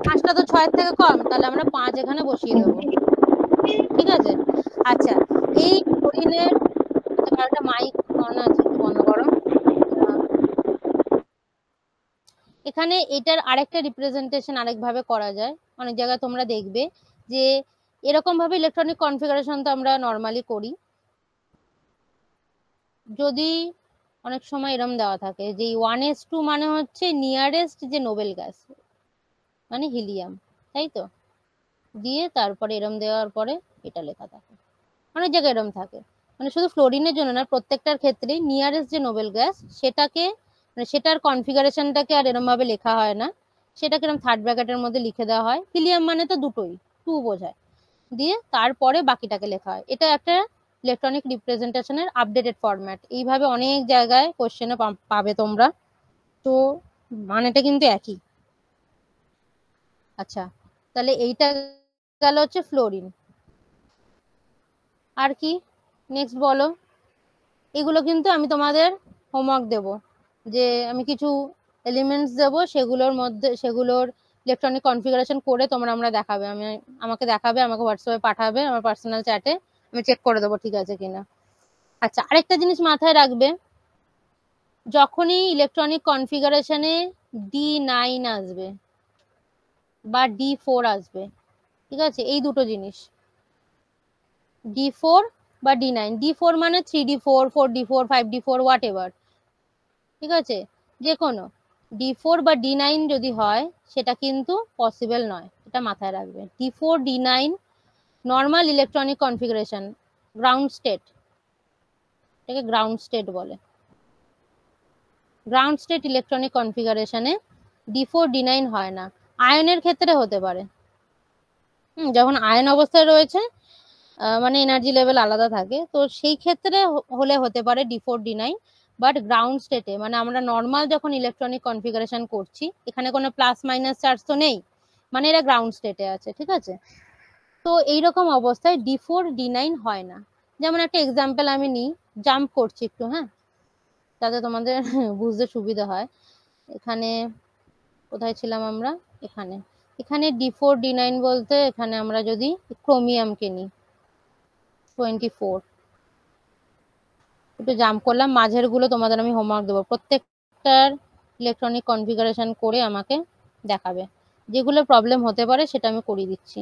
5টা তো 6 এর থেকে কম, তাহলে আমরা 5 এখানে বসিয়ে দেবো। ঠিক আছে, আচ্ছা এই ফ্লোরিনের একটা মাইক অন আছে, একটু বন্ধ করো। এখানে এটার আরেকটা রিপ্রেজেন্টেশন আরেকভাবে করা যায়, অনেক জায়গায় তোমরা দেখবে যে এরকম ভাবে ইলেকট্রনিক কনফিগারেশন তো আমরা নর্মালি করি, যদি অনেক সময় এরকম দেওয়া থাকে যে 1s2 মানে হচ্ছে নিয়ারেস্ট যে নোবেল গ্যাস মানে হিলিয়াম, তাই তো, দিয়ে তারপরে এরম দেওয়ার পরে এটা লেখা থাকে। অনেক জায়গায় এরম থাকে, মানে শুধু ফ্লোরিনের জন্য না, প্রত্যেকটার ক্ষেত্রে নিয়ারেস্ট যে নোবেল গ্যাস সেটাকে মানে সেটার কনফিগারেশনটাকে আর এরম ভাবে লেখা হয় না, সেটাকে এরম থার্ড ব্র্যাকেটের মধ্যে লিখে দেওয়া হয়। হিলিয়াম মানে তো দুটোই, 2 বোঝায়, দিয়ে তারপরে বাকিটাকে লেখা হয়। এটা একটা ইলেকট্রনিক রিপ্রেজেন্টেশনের আপডেটেড ফরম্যাট, এইভাবে অনেক জায়গায় কোশ্চেনে পাবে তোমরা, তো মানেটা কিন্তু একই। আচ্ছা, তাহলে এইটা গেল হচ্ছে ফ্লোরিন। আর কি নেক্সট বলো। এগুলো কিন্তু আমি তোমাদের হোমওয়ার্ক দেব, যে আমি কিছু এলিমেন্টস দেব, সেগুলোর মধ্যে সেগুলোর ইলেকট্রনিক কনফিগারেশন করে তোমরা আমরা দেখাবে, আমাকে দেখাবে, আমাকে হোয়াটসঅ্যাপে পাঠাবে আমার পার্সোনাল চ্যাটে, আমি চেক করে দেবো ঠিক আছে কিনা। আচ্ছা, আরেকটা জিনিস মাথায় রাখবে, যখনই ইলেকট্রনিক কনফিগারেশনে D9 আসবে বা D4 আসবে, ঠিক আছে, এই দুটো জিনিস D4 বা D9, D4 মানে 3D4 4D4 5D4 what ever, ঠিক আছে, যে কোনো D4 বা D9 যদি হয় সেটা কিন্তু পসিবল নয়, এটা মাথায় রাখবে। D4 D9 normal electronic configuration, ground state, এটাকে গ্রাউন্ড স্টেট বলে। গ্রাউন্ড স্টেট ইলেকট্রনিক কনফিগারেশনে D4 D9 হয় না, আয়নের ক্ষেত্রে হতে পারে। যখন আয়ন অবস্থায় রয়েছে মানে এনার্জি লেভেল আলাদা থাকে, তো সেই ক্ষেত্রে হলে হতে পারে D4 D9, বাট গ্রাউন্ড স্টেটে মানে আমরা নর্মাল যখন ইলেকট্রনিক কনফিগারেশন করছি, এখানে কোনো প্লাস মাইনাস চার্জ তো নেই, মানে এরা গ্রাউন্ড স্টেটে আছে, ঠিক আছে। তো এইরকম অবস্থায় D4 D9 হয় না। যেমন একটা এক্সাম্পল আমি নিই, জাম্প করছি একটু, হ্যাঁ, যাতে তোমাদের বুঝতে সুবিধা হয়। এখানে কোথায় ছিলাম আমরা, এখানে এখানে D4 D9 বলতে এখানে আমরা যদি ক্রোমিয়ামকে নিই 24, একটু জাম্প করলাম, মাঝের গুলো তোমাদের আমি হোমওয়ার্ক দেবো, প্রত্যেকটার ইলেকট্রনিক কনফিগারেশন করে আমাকে দেখাবে, যেগুলো প্রবলেম হতে পারে সেটা আমি করিয়ে দিচ্ছি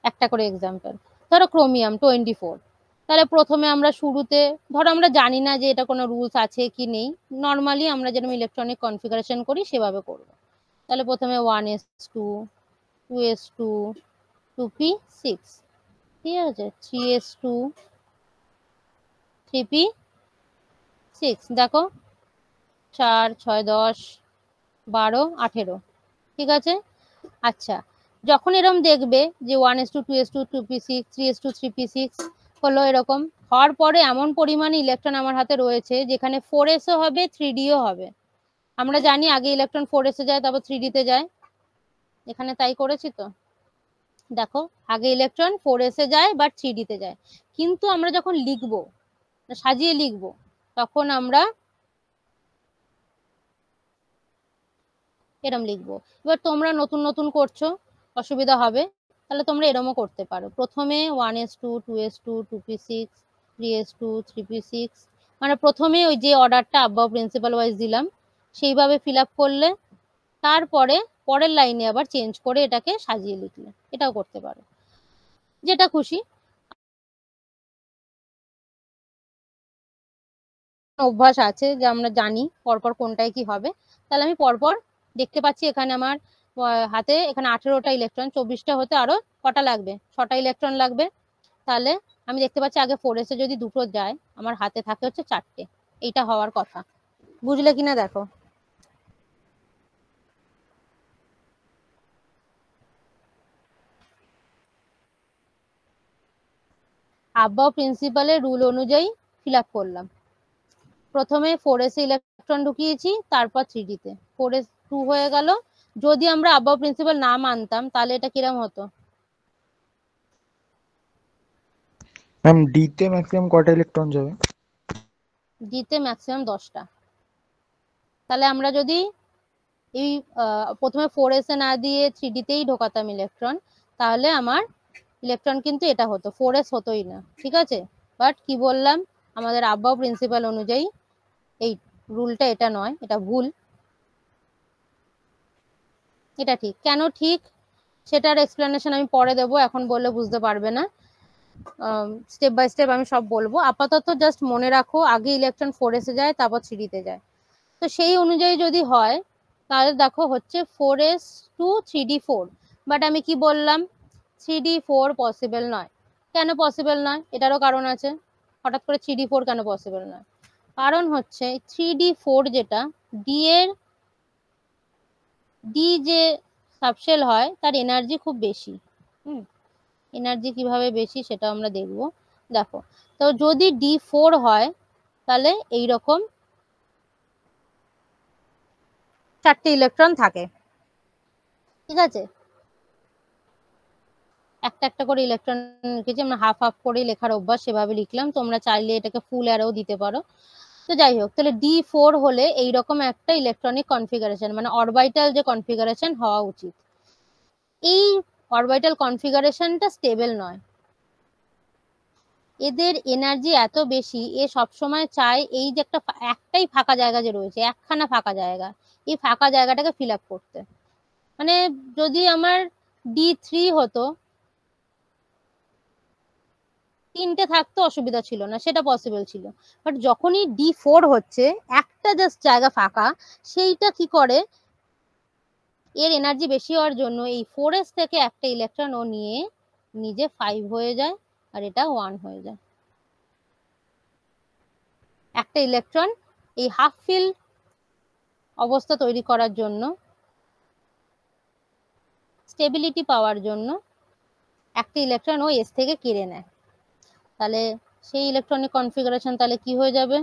একটা করে এক্সাম্পল। ধরো ক্রোমিয়াম 24, তাহলে প্রথমে আমরা শুরুতে ধরো আমরা জানি না যে এটা কোনো রুলস আছে কি নেই, নর্মালি আমরা যেরকম ইলেকট্রনিক কনফিগারেশন করি সেভাবে করব। তাহলে প্রথমে 1s2 2s2 2p6, ঠিক আছে, 3s2 3p6, দেখো 4 6 10 12 18, ঠিক আছে। আচ্ছা, যখন এরকম দেখবে যে 1s2 2s2 2p6 3s2 3p6 হলো, এরকম হওয়ার পরে এমন পরিমাণে ইলেকট্রন আমার হাতে রয়েছে যেখানে 4sও হবে 3dও হবে। আমরা জানি আগে ইলেকট্রন 4sে যায় তারপর 3d তে যায়, এখানে তাই করেছি তো, দেখো আগে ইলেকট্রন 4sে যায় বাট 3d তে যায়, কিন্তু আমরা যখন লিখবো সাজিয়ে লিখবো তখন আমরা এরম লিখবো। এবার তোমরা নতুন নতুন করছো, অসুবিধা হবে, তাহলে তোমরা এরমও করতে পারো। প্রথমে 1s2, 2s2, 2p6, 3s2, 3p6, মানে প্রথমে ওই যে অর্ডারটা আব্বাও প্রিন্সিপাল ওয়াইজ দিলাম সেইভাবে ফিল আপ করলে, তারপরে পরের লাইনে আবার চেঞ্জ করে এটাকে সাজিয়ে লিখলে, এটাও করতে পারো, যেটা খুশি। অভ্যাস আছে যে আমরা জানি পরপর কোনটায় কি হবে, তাহলে আমি পরপর দেখতে পাচ্ছি এখানে আমার হাতে এখানে 18টা ইলেকট্রন, 24টা হতে আরো কটা লাগবে, 6টা ইলেকট্রন লাগবে। তাহলে আমি দেখতে পাচ্ছি আগে 4s এ যদি দুটো যায়, আমার হাতে থাকে হচ্ছে 4টে, এইটা হওয়ার কথা। বুঝলে কিনা দেখো। আব্বাও প্রিন্সিপালের রুল অনুযায়ী ফিল আপ করলাম। প্রথমে 4s এ ইলেকট্রন ঢুকিয়েছি, তারপর 3d তে 4s 2 হয়ে গেল। যদি আমরা আব্বাও প্রিন্সিপাল না মানতাম তাহলে এটা কিরম হতো? ম্যাম ডি তে ম্যাক্সিমাম কটা ইলেকট্রন যাবে? ডি তে ম্যাক্সিমাম 10টা। তাহলে আমরা যদি এই প্রথমে 4s এ না দিয়ে 3d তেই ঢোকাতাম ইলেকট্রন, তাহলে আমার ইলেকট্রন কিন্তু এটা হতো, 4s হতোই না, ঠিক আছে। বাট কি বললাম, আমাদের আব্বাও প্রিন্সিপাল অনুযায়ী এই রুলটা এটা নয়, এটা ভুল। এটা ঠিক, কেন ঠিক সেটার এক্সপ্লেনেশন আমি পরে দেবো, এখন বললে বুঝতে পারবে না। স্টেপ বাই স্টেপ আমি সব বলবো। আপাতত জাস্ট মনে রাখো আগে ইলেকট্রন 4s এ যায়, তারপর 3d তে যায়। তো সেই অনুযায়ী যদি হয় তাহলে দেখো হচ্ছে 4s to 3d4। বাট আমি কি বললাম, 3d4 পসিবল নয়। কেন পসিবল নয়? এটারও কারণ আছে। হঠাৎ করে 3d4 কেন পসিবল নয়? কারণ হচ্ছে 3d4 যেটা ডি যে সাবশেল হয় তার এনার্জি খুব বেশি। এনার্জি কিভাবে বেশি সেটা আমরা দেখবো। দেখো, তো যদি D4 হয় তাহলে এইরকম 4টে ইলেকট্রন থাকে, ঠিক আছে। একটা একটা করে ইলেকট্রন লিখেছি আমরা, হাফ হাফ করে লেখার অভ্যাস, সেভাবে লিখলাম। তোমরা চাইলে এটাকে ফুল অ্যারোও দিতে পারো। তো যাই হোক, তাহলে D4 হলে এইরকম একটা ইলেকট্রনিক কনফিগারেশন, মানে অরবিটাল যে কনফিগারেশন হওয়া উচিত। এই অরবিটাল কনফিগারেশনটা স্টেবল নয়, এদের এনার্জি এত বেশি, এ সবসময় চায় এই যে একটাই ফাঁকা জায়গা যে রয়েছে, একখানা ফাঁকা জায়গা, এই ফাঁকা জায়গাটাকে ফিল আপ করতে। মানে যদি আমার D3 হতো, 3টে থাকতো অসুবিধা ছিল না, সেটা পসিবল ছিল। বাট যখনই D4 হচ্ছে, একটা জাস্ট জায়গা ফাঁকা, সেইটা কি করে, এর এনার্জি বেশি হওয়ার জন্য এই 4s থেকে একটা ইলেকট্রন ও নিয়ে নিজে 5 হয়ে যায়, আর এটা 1 হয়ে যায়। একটা ইলেকট্রন এই হাফ ফিল অবস্থা তৈরি করার জন্য, স্টেবিলিটি পাওয়ার জন্য একটা ইলেকট্রন ও এস থেকে কেড়ে নেয়। তাহলে সেই ইলেকট্রনিক কনফিগারেশন তাহলে কি হয়ে যাবে?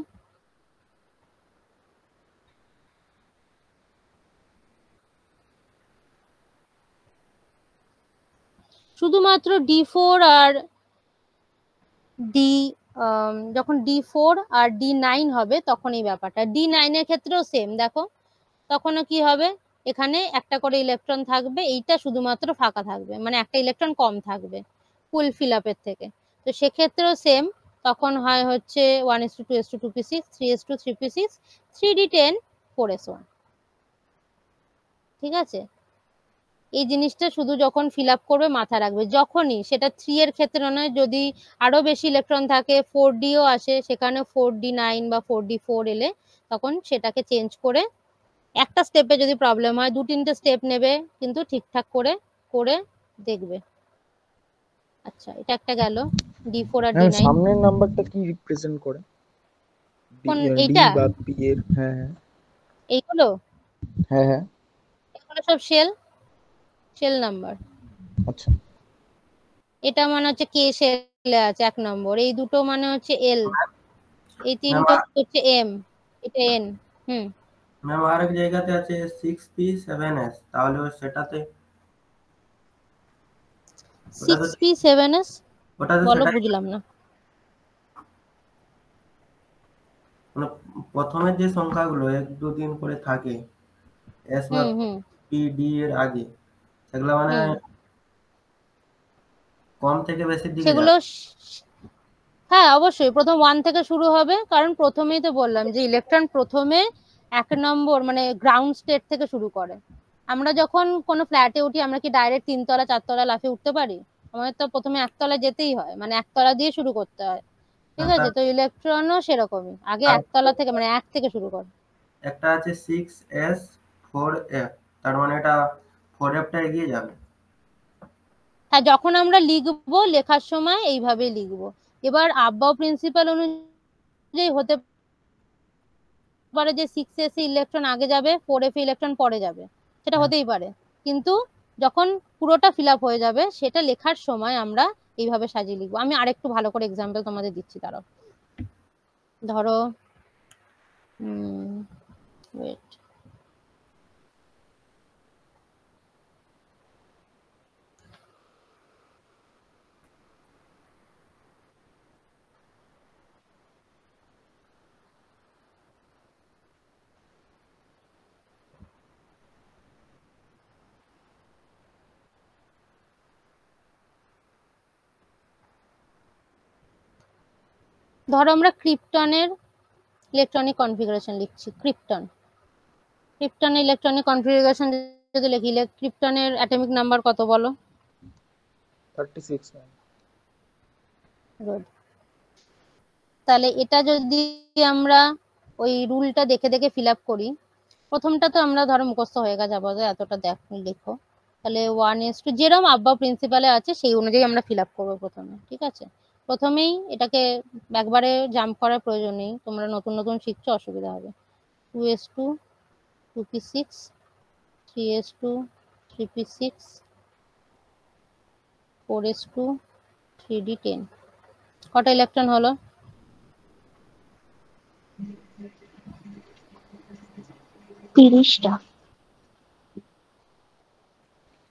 শুধুমাত্র D4 আর ডি, যখন D4 আর D9 হবে তখন এই ব্যাপারটা। D9 এর ক্ষেত্রেও সেম, দেখো তখনও কি হবে, এখানে একটা করে ইলেকট্রন থাকবে, এইটা শুধুমাত্র ফাঁকা থাকবে, মানে একটা ইলেকট্রন কম থাকবে ফুল ফিল আপের থেকে। তো সেক্ষেত্রেও সেম, তখন হয় হচ্ছে 1s2, 2s2, 2p6, 3s2, 3p6, 3d10, 4s1, ঠিক আছে। এই জিনিসটা শুধু যখন ফিল আপ করবে মাথায় রাখবে, যখনই সেটা 3 এর ক্ষেত্রে নয়, যদি আরো বেশি ইলেকট্রন থাকে, 4dও আসে, সেখানে 4d9 বা 4d4 এলে তখন সেটাকে চেঞ্জ করে একটা স্টেপে যদি প্রবলেম হয় 2-3টে স্টেপ নেবে, কিন্তু ঠিকঠাক করে করে দেখবে। আচ্ছা, এটা একটা গেল D4 আর ম্যাম D9। সামনের নাম্বারটা কি রিপ্রেজেন্ট করে? কোন ডি এইটা? বা পি এর? হ্যাঁ এইগুলো হ্যাঁ হ্যাঁ। এগুলো সব শেল নাম্বার। আচ্ছা এটা মানে হচ্ছে কে শেলে আছে 1 নম্বর, এই দুটো মানে হচ্ছে এল, এই ম্যাম তিনটে হচ্ছে এম, এটা এন। ম্যাম আর এক জায়গাতে আছে 6p7s, তাহলে সেটাতে 6p7s ওটাতে বলো, সেটাই, বুঝলাম না। মানে প্রথমে যে সংখ্যাগুলো 1 2 3 করে থাকে, এস বা হুম হুম পি ডি এর আগে, সেগুলো মানে হুম কম থেকে বেশির দিকে সেগুলো যাবে। হ্যাঁ অবশ্যই প্রথম 1 থেকে শুরু হবে, কারণ প্রথমেই তো বললাম যে ইলেকট্রন প্রথমে 1 নম্বর মানে গ্রাউন্ড স্টেট থেকে শুরু করে। আমরা যখন কোনো ফ্ল্যাটে উঠি আমরা কি ডাইরেক্ট 3 তলা 4 তলা লাফে উঠতে পারি? আমাদের তো প্রথমে 1 তলা যেতেই হয়, মানে 1 তলা দিয়ে শুরু করতে হয়। ঠিক আছে, তার তো ইলেকট্রনও সেরকমই আগে আর 1 তলা থেকে মানে 1 থেকে শুরু করে। একটা আছে 6s4f, তার মানে এটা 4fটা এগিয়ে যাবে। হ্যাঁ, যখন আমরা লিখবো লেখার সময় এইভাবে লিখবো। এবার আব্বাও প্রিন্সিপাল অনুযায়ী হতে পারে যে 6s এ ইলেকট্রন আগে যাবে, 4f এ ইলেকট্রন পরে যাবে, সেটা হতেই পারে। কিন্তু যখন পুরোটা ফিল আপ হয়ে যাবে সেটা লেখার সময় আমরা এইভাবে সাজিয়ে লিখবো। আমি আরেকটু ভালো করে এক্সাম্পল তোমাদের দিচ্ছি, দাঁড়াও। ধরো ওয়েট, ধরো আমরা ক্রিপ্টনের ইলেকট্রনিক কনফিগারেশন লিখছি। ক্রিপ্টনের ইলেকট্রনিক কনফিগারেশন যদি লিখি, ক্রিপ্টনের অ্যাটমিক নাম্বার কত বলো? 36 ম্যাম। Good. তাহলে এটা যদি আমরা ওই রুলটা দেখে দেখে ফিল আপ করি, প্রথমটা তো আমরা ধরো মুখস্থ হয়ে গেছে আপাতত, এতটা লিখো। তাহলে 1:2 যেরকম আব্বা প্রিন্সিপালে আছে সেই অনুযায়ী আমরা ফিল আপ করবো প্রথমে। ঠিক আছে, প্রথমেই এটাকে একবারে জাম্প করার প্রয়োজন নেই, তোমরা নতুন নতুন শিখছো, অসুবিধা হবে। 2s2 2p6 3s2 3p6 4s2 3d10। কটা ইলেকট্রন হলো? 30টা।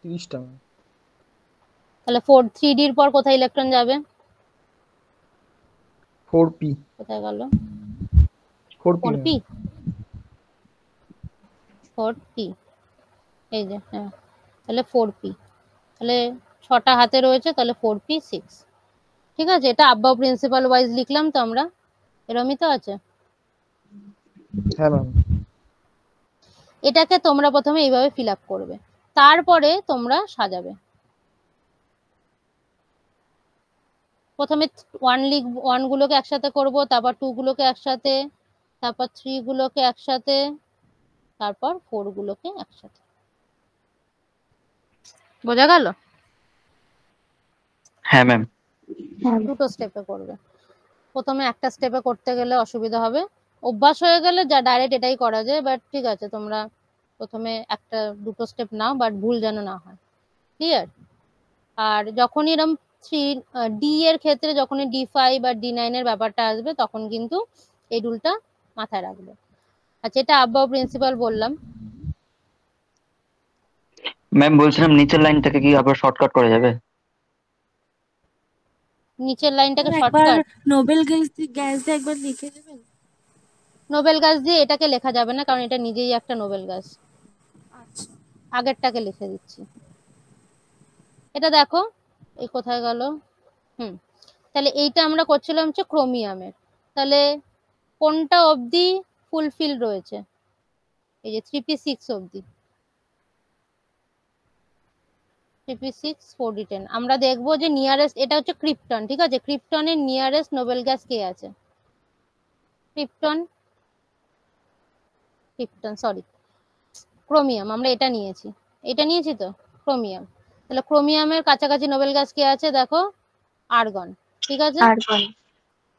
30টা ম্যাম। তাহলে 3d এর পর কোথায় ইলেকট্রন যাবে? 4p। কোথায় গেল? 4p 4p 4p, এই যে, হ্যাঁ, তাহলে 4p, তাহলে 6টা হাতে রয়েছে, তাহলে 4p6। ঠিক আছে, এটা আব্বা প্রিন্সিপাল ওয়াইজ লিখলাম তো আমরা, এরমই তো আছে। হ্যাঁ ম্যাম। এটাকে তোমরা প্রথমে এইভাবে ফিল আপ করবে, তারপরে তোমরা সাজাবে। প্রথমে 1 গুলোকে একসাথে করব, তারপর 2 গুলোকে একসাথে, তারপর 3 গুলোকে একসাথে, তারপর 4 গুলোকে একসাথে। বোঝা গেল? হ্যাঁ ম্যাম। হ্যাঁ। দুটো স্টেপে করবে, প্রথমে একটা স্টেপে করতে গেলে অসুবিধা হবে, অভ্যাস হয়ে গেলে যা ডাইরেক্ট এটাই করা যায়। বাট ঠিক আছে, তোমরা প্রথমে একটা দুটো স্টেপ নাও, বাট ভুল যেন না হয়। ক্লিয়ার? আর যখনই এরকম ডি এর ক্ষেত্রে যখনই D5 আর D9 এর ব্যাপারটা আসবে তখন কিন্তু এই রুলটা মাথায় রাখবে। আচ্ছা, এটা আব্বা প্রিন্সিপাল বললাম। ম্যাম বলছিলাম নিচের লাইনটাকে কি আবার শর্টকাট করা যাবে? নিচের লাইনটাকে একবার শর্টকাট? নোবেল গ্যাস দিয়ে একবার লিখে দেবেন। নোবেল গাছ দিয়ে এটাকে লেখা যাবে না, কারণ এটা নিজেই একটা নোবেল গাছ। আচ্ছা, আগেরটাকে লিখে দিচ্ছি। এটা দেখো, এই কোথায় গেল? তাহলে এইটা আমরা করছিলাম হচ্ছে ক্রোমিয়ামের। তাহলে কোনটা অবধি ফুলফিল রয়েছে? এই যে 3p6 অবধি, 3p6 4d10। আমরা দেখবো যে নিয়ারেস্ট, এটা হচ্ছে ক্রিপ্টন। ঠিক আছে, ক্রিপ্টনের নিয়ারেস্ট নোবেল গ্যাস কে আছে? Krypton sorry, chromium. আমরা এটা নিয়েছি তো, ক্রোমিয়াম। তাহলে ক্রোমিয়ামের কাছাকাছি নোবেল গ্যাস কে আছে? দেখো, আর্গন। ঠিক আছে, আর্গন।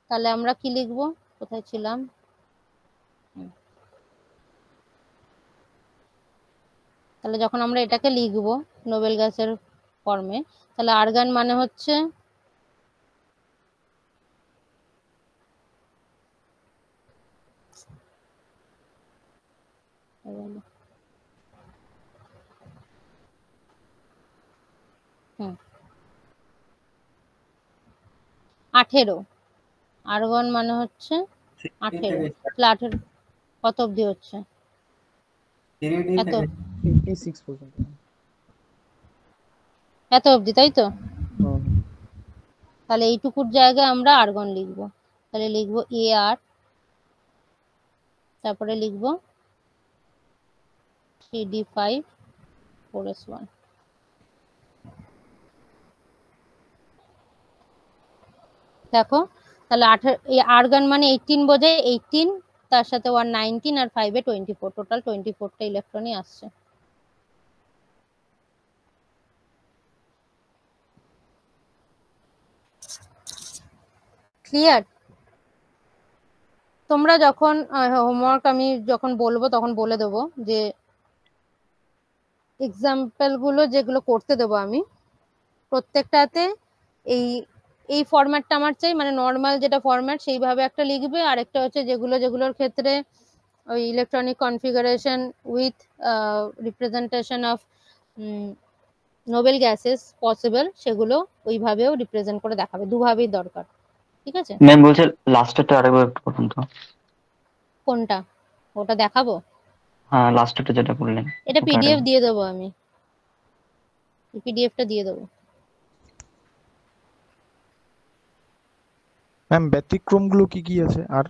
তাহলে আমরা কি লিখবো? কোথায় ছিলাম? তাহলে যখন আমরা এটাকে লিখবো নোবেল গ্যাসের ফর্মে, তাহলে আর্গন মানে হচ্ছে হুম 18। আর্গন মানে হচ্ছে 18। তাহলে 18 কত অবধি হচ্ছে? 3D এত থেকে 86 পর্যন্ত। এত অবধি, তাই তো? হুম, তাহলে এইটুকুর জায়গায় আমরা আর্গন লিখবো। তাহলে লিখবো AR, তারপরে লিখবো 3D5 4S1। দেখো তাহলে এই আর্গন মানে 18 বোঝায় 18, তার সাথে 1 19 আর 5 এ 24, টোটাল 24টা ইলেকট্রনই আসছে। ক্লিয়ার? তোমরা যখন হোমওয়ার্ক আমি যখন বলবো তখন বলে দেবো যে এক্সাম্পল গুলো যেগুলো করতে দেবো আমি প্রত্যেকটাতে এই এই ফরম্যাটটা আমার চাই, মানে নর্মাল যেটা ফরম্যাট সেইভাবে একটা লিখবে, আর একটা হচ্ছে যেগুলোর ক্ষেত্রে ওই electronic configuration with representation of Nobel gases possible, সেগুলো ওইভাবেও রিপ্রেজেন্ট করে দেখাবে, দুভাবেই দরকার। ঠিক আছে? ম্যাম বলছে লাস্টেরটা আরেকবার একটু করুন তো। কোনটা? ওটা দেখাবো? হ্যাঁ লাস্টেরটা যেটা বললেন এটা ওটা পিডিএফ আরেকবার। দিয়ে দেবো, আমি পিডিএফটা দিয়ে দেবো। ম্যাম ব্যতিক্রমগুলো কি কি আছে? আর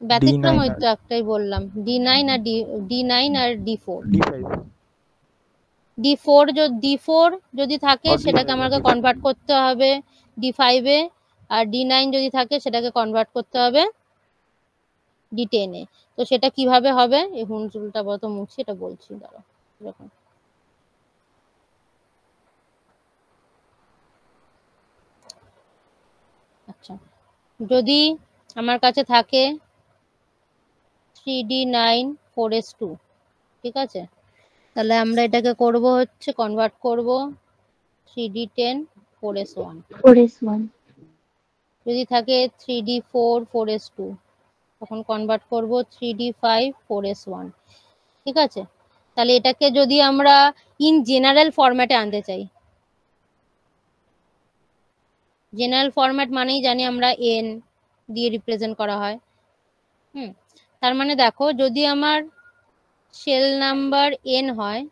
ব্যতিক্রম D9 ওই আর তো একটাই বললাম, D9 আর D4। D5 D4 যদি থাকে ও সেটাকে D5 আমাকে okay. কনভার্ট করতে হবে D5 এ, আর D9 যদি থাকে সেটাকে কনভার্ট করতে হবে D10 এ। তো সেটা কিভাবে হবে, এই হুনচুলটা বত মুছি, এটা বলছি দাঁড়াও। দেখুন আচ্ছা, যদি আমার কাছে থাকে 3D9 4S2, ঠিক আছে, তাহলে আমরা এটাকে করব হচ্ছে কনভার্ট করব 3D10 4S1। 4S1 যদি থাকে 3D4 4S2, তখন কনভার্ট করব 3D5 4S1। ঠিক আছে? তাহলে এটাকে যদি আমরা ইন জেনারেল ফরম্যাটে আনতে চাই, জেনারেল ফরম্যাট মানেই জানি আমরা n দিয়ে রিপ্রেজেন্ট করা হয়। তার মানে দেখো যদি আমার শেল নাম্বার n হয়,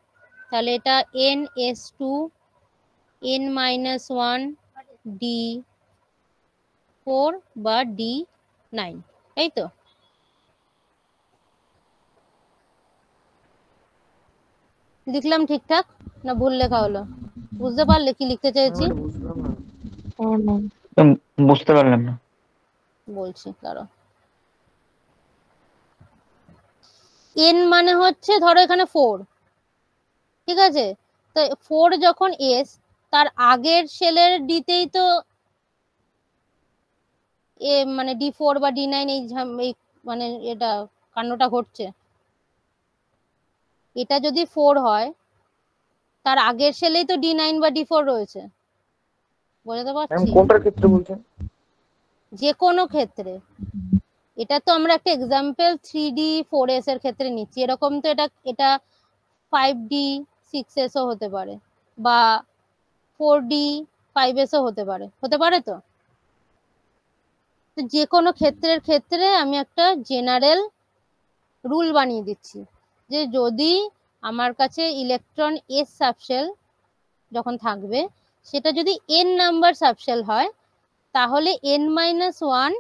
তাহলে এটা NS2 n-1 D4 বা D9, তাই তো? লিখলাম ঠিকঠাক না ভুল লেখা হলো? বুঝতে পারলে কি লিখতে চাইছি? বুঝলাম না। হ্যাঁ ম্যাম ম্যাম, বুঝতে পারলাম না। বলছি দাঁড়াও। n মানে হচ্ছে ধরো এখানে 4, ঠিক আছে, তো 4 যখন s, তার আগের সেলের ডিতেই তো মানে D4 বা D9 এই মানে এটা কাণ্ডটা ঘটছে। এটা যদি 4 হয়, তার আগের সেলেই তো D9 বা D4 রয়েছে। বোঝাতে ম্যাম পারছি? কোনটার ক্ষেত্রে বলছেন? যে কোনো ক্ষেত্রে। এটা তো আমরা একটা এক্সাম্পল 3D4S এর ক্ষেত্রে নিচ্ছি, এরকম তো এটা 5D6S ও হতে পারে, বা 4D5S ও হতে পারে তো। যে কোনো ক্ষেত্রে আমি একটা জেনারেল রুল বানিয়ে দিচ্ছি যে যদি আমার কাছে ইলেকট্রন s সাবশেল যখন থাকবে, সেটা যদি n নাম্বার সাবশেল হয়, তাহলে n-1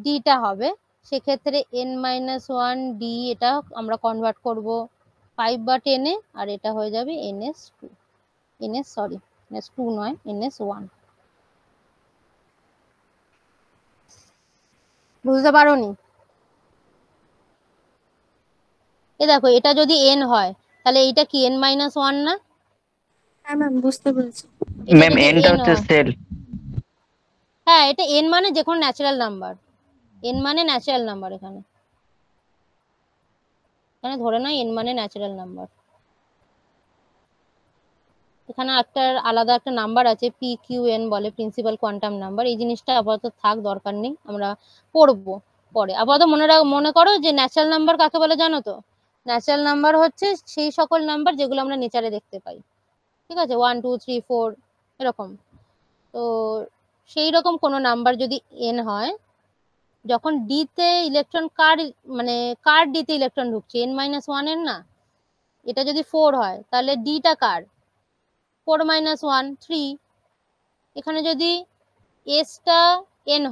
ডিটা হবে, সেক্ষেত্রে n-1 ডি এটা আমরা কনভার্ট করব 5 বা 10 এ, আর এটা হয়ে যাবে NS2 নয় NS1। বুঝতে পারোনি? এ দেখো এটা যদি n হয়, তাহলে এইটা কি n-1 না? হ্যাঁ ম্যাম বুঝতে পেরেছি। এটা ম্যাম যদি এনটা n হচ্ছে হয়, সেল। হ্যাঁ এটা n মানে যে কোনো ন্যাচারাল নাম্বার, n মানে ন্যাচারাল নাম্বার, এখানে ধরে নাও n মানে ন্যাচারাল নাম্বার। এখানে একটা আলাদা একটা নাম্বার আছে PQN বলে, প্রিন্সিপাল কোয়ান্টাম নাম্বার। এই জিনিসটা আপাতত থাক, দরকার নেই, আমরা পড়বো পরে। আপাতত মনে করো যে ন্যাচারাল নাম্বার কাকে বলে জানো তো? ন্যাচারাল নাম্বার হচ্ছে সেই সকল নাম্বার যেগুলো আমরা নেচারে দেখতে পাই, ঠিক আছে, 1 2 3 4 এরকম। তো সেই রকম কোনো নাম্বার যদি n হয়, যখন ডি তে ইলেকট্রন কার ডি তে ইলেকট্রন ঢুকছে, n-1 এর না, এটা যদি 4 হয় তাহলে ডিটা কার 4-1 3। এখানে যদি এসটা n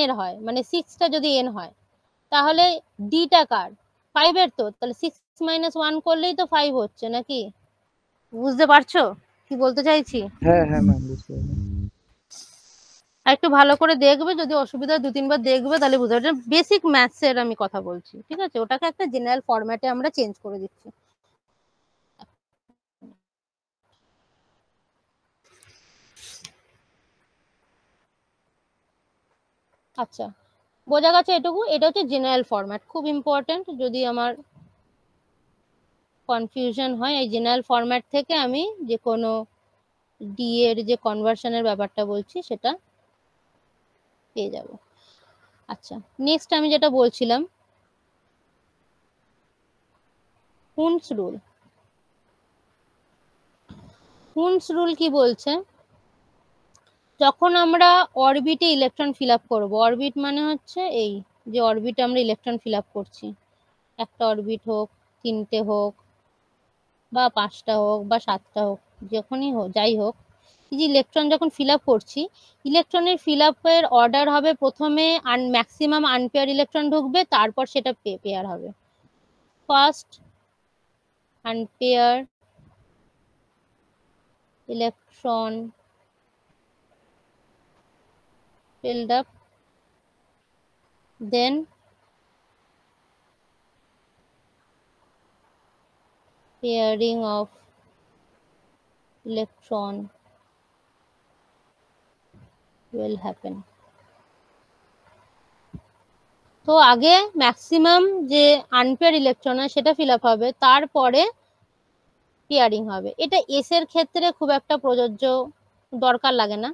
এর হয় মানে 6টা যদি n হয় তাহলে ডিটা কার 5 এর, তো তাহলে 6-1 করলেই তো 5 হচ্ছে নাকি? বুঝতে পারছো কি বলতে চাইছি? হ্যাঁ হ্যাঁ ম্যাম, বুঝতে পারলাম। আর একটু ভালো করে দেখবে, যদি অসুবিধা হয় 2-3 বার দেখবে তাহলে বুঝতে পারবে। বেসিক ম্যাথস এর আমি কথা বলছি, ঠিক আছে? ওটাকে একটা জেনারেল ফরম্যাটে আমরা চেঞ্জ করে দিচ্ছি। আচ্ছা, বোঝা গেছে এটুকু? এটা হচ্ছে জেনারেল ফরম্যাট, খুব ইম্পর্টেন্ট। যদি আমার কনফিউশন হয়, এই জেনারেল ফরম্যাট থেকে আমি যে কোনো ডি এর যে কনভার্সনের ব্যাপারটা বলছি সেটা পেয়ে যাব। আচ্ছা, নেক্সট আমি যেটা বলছিলাম, হুনস রুল। হুনস রুল কি বলছে? যখন আমরা অরবিটে ইলেকট্রন ফিল আপ করবো, অরবিট মানে হচ্ছে এই যে অরবিটে আমরা ইলেকট্রন ফিল আপ করছি, একটা অরবিট হোক, 3টে হোক, বা 5টা হোক, বা 7টা হোক, যখনই হোক, যাই হোক, এই যে ইলেকট্রন যখন ফিল আপ করছি, ইলেকট্রনের ফিল আপের অর্ডার হবে, প্রথমে ম্যাক্সিমাম আনপেয়ার ইলেকট্রন ঢুকবে, তারপর সেটা পেয়ার হবে। First unpair electron filled up, then pairing of electron will happen. তো আগে ম্যাক্সিমাম যে আনপেয়ার ইলেকট্রন সেটা ফিল আপ হবে, তারপরে পেয়ারিং হবে। এটা এস এর ক্ষেত্রে খুব একটা প্রযোজ্য, দরকার লাগে না।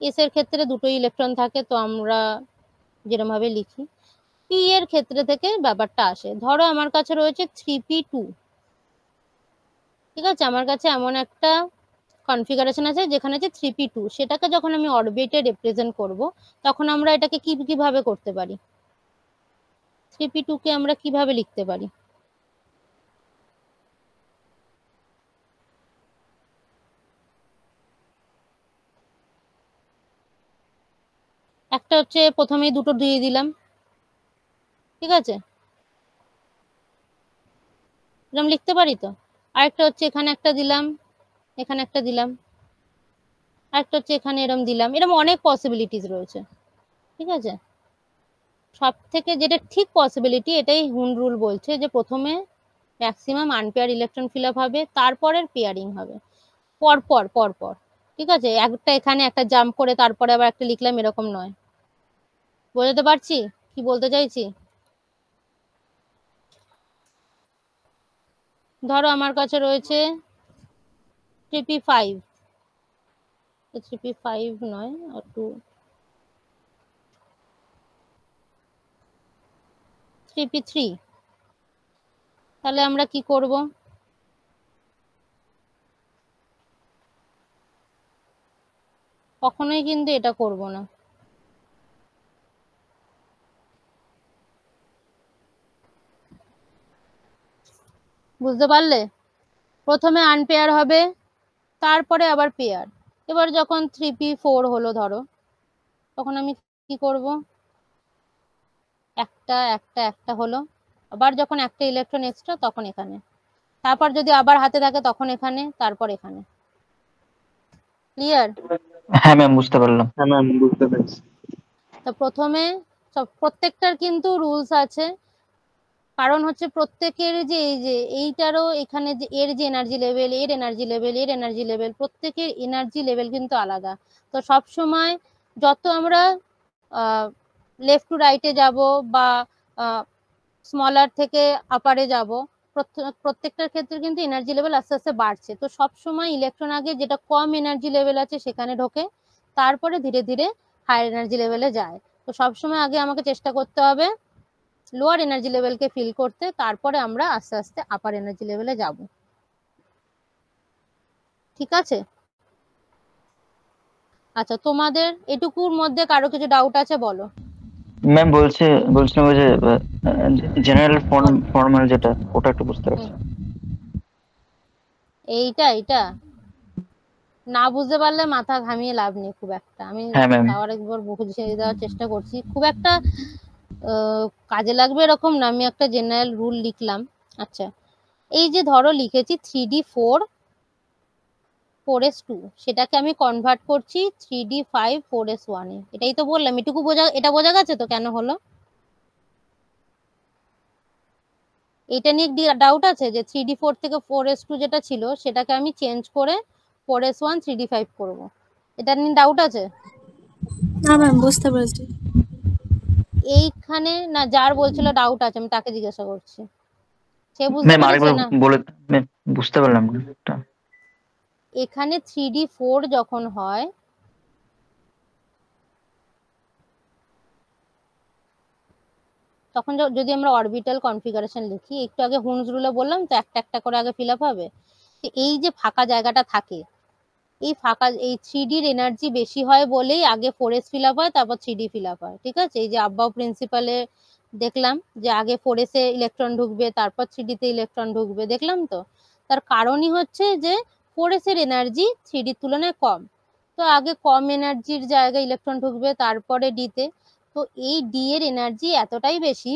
এস এর ক্ষেত্রে দুটোই ইলেকট্রন থাকে, তো আমরা যেরকম ভাবে লিখি। পি এর ক্ষেত্রে থেকে ব্যাপারটা আসে। ধরো আমার কাছে রয়েছে 3p2, ঠিক আছে? আমার কাছে এমন একটা কনফিগারেশন আছে যেখানে আছে 3p2, সেটাকে যখন আমি অরবিটে রিপ্রেজেন্ট করব, তখন আমরা এটাকে কিভাবে করতে পারি? 3p2 কে আমরা কিভাবে লিখতে পারি? একটা হচ্ছে প্রথমেই দুটো দিয়ে দিলাম, ঠিক আছে? এরকম লিখতে পারি তো। আরেকটা হচ্ছে এখানে একটা দিলাম, এখানে একটা দিলাম, আরেকটা হচ্ছে এখানে এরকম দিলাম। এরকম অনেক পসিবিলিটিস রয়েছে, ঠিক আছে? সব থেকে যেটা ঠিক পসিবিলিটি, এটাই হুন রুল বলছে, যে প্রথমে maximum unpair electron fill up হবে, তারপরের পেয়ারিং হবে, পরপর, ঠিক আছে? একটা এখানে একটা জাম্প করে তারপরে আবার একটা লিখলাম, এরকম নয়। বোঝাতে পারছি কি বলতে চাইছি? ধরো আমার কাছে রয়েছে 3p5, 3p5 নয়, 3p3। তাহলে আমরা কি করব? কখনোই কিন্তু এটা করব না। বুঝতে পারলে? প্রথমে আনপেয়ার হবে, তারপরে আবার পেয়ার। এবার যখন 3p4 হলো ধরো, তখন আমি কি করব? একটা হলো, আবার যখন একটা ইলেকট্রন এক্সট্রা তখন এখানে, তারপর যদি আবার হাতে থাকে তখন এখানে, তারপর এখানে। ক্লিয়ার? হ্যাঁ ম্যাম, বুঝতে পারলাম। হ্যাঁ ম্যাম, বুঝতে পেরেছি। তো প্রথমে প্রত্যেকটার কিন্তু রুলস আছে, কারণ হচ্ছে প্রত্যেকের যে এই যে এইটারও এখানে যে এর যে এনার্জি লেভেল, এর এনার্জি লেভেল, এর এনার্জি লেভেল, প্রত্যেকের এনার্জি লেভেল কিন্তু আলাদা। তো সব সময় যত আমরা লেফট টু রাইটে যাব বা স্মলার থেকে আপারে যাব, প্রত্যেকটার ক্ষেত্রে কিন্তু এনার্জি লেভেল আস্তে আস্তে বাড়ছে। তো সব সময় ইলেকট্রন আগে যেটা কম এনার্জি লেভেল আছে সেখানে ঢোকে, তারপরে ধীরে ধীরে হায়ার এনার্জি লেভেলে যায়। তো সবসময় আগে আমাকে চেষ্টা করতে হবে লোয়ার এনার্জি লেভেলকে ফিল করতে, তারপরে আমরা আস্তে আস্তে আপার এনার্জি লেভেলে যাব। ঠিক আছে? আচ্ছা, তোমাদের এটুকুর মধ্যে কারো কিছু ডাউট আছে বলো। ম্যাম বলছিলাম ওই যে জেনারেল ফর্মাল যেটা, ওটা একটু বুঝতে পারছি। এইটা না বুঝতে পারলে মাথা ঘামিয়ে লাভ নেই খুব একটা। আমি হ্যাঁ ম্যাম। আবার একবার বুঝিয়ে দেওয়ার চেষ্টা করছি, খুব একটা কাজে লাগবে এরকম না। আমি একটা জেনারেল রুল লিখলাম। আচ্ছা, এই যে ধরো লিখেছি 3D4 4s2, সেটাকে আমি কনভার্ট করছি 3D5 4s1 এ। এটাই তো বললাম, এটা বোঝা গেছে তো কেন হলো? এটা নিয়ে ডাউট আছে যে 3D4 থেকে 4s2 যেটা ছিল সেটাকে আমি চেঞ্জ করে 4s1 3D5 করব, এটা নিয়ে ডাউট আছে? না ম্যাম, বুঝতে পেরেছি। এইখানে না, যার বলছিল ডাউট আছে আমি তাকে জিজ্ঞাসা করছি, সে বুঝতে ম্যাম পেরেছে আরেকবার না? বলে, ম্যাম বুঝতে পারলাম না এটা। এখানে 3D4 যখন হয়, তখন যদি আমরা অরবিটাল কনফিগারেশন লিখি, একটু আগে হুনস রুলে বললাম তো একটা একটা করে আগে ফিল আপ হবে। এই যে ফাঁকা জায়গাটা থাকে, এই 3Dর এনার্জি বেশি হয় বলেই আগে 4s ফিল আপ হয়, তারপর 3D ফিল আপ হয়। ঠিক আছে, এই যে আব্বাও প্রিন্সিপালে দেখলাম যে আগে 4s এ ইলেকট্রন ঢুকবে, তারপর 3D তে ইলেকট্রন ঢুকবে, দেখলাম তো। তার কারণই হচ্ছে যে 4s এর এনার্জি 3Dর তুলনায় কম, তো আগে কম এনার্জির জায়গায় ইলেকট্রন ঢুকবে, তারপরে ডিতে। তো এই ডি এর এনার্জি এতটাই বেশি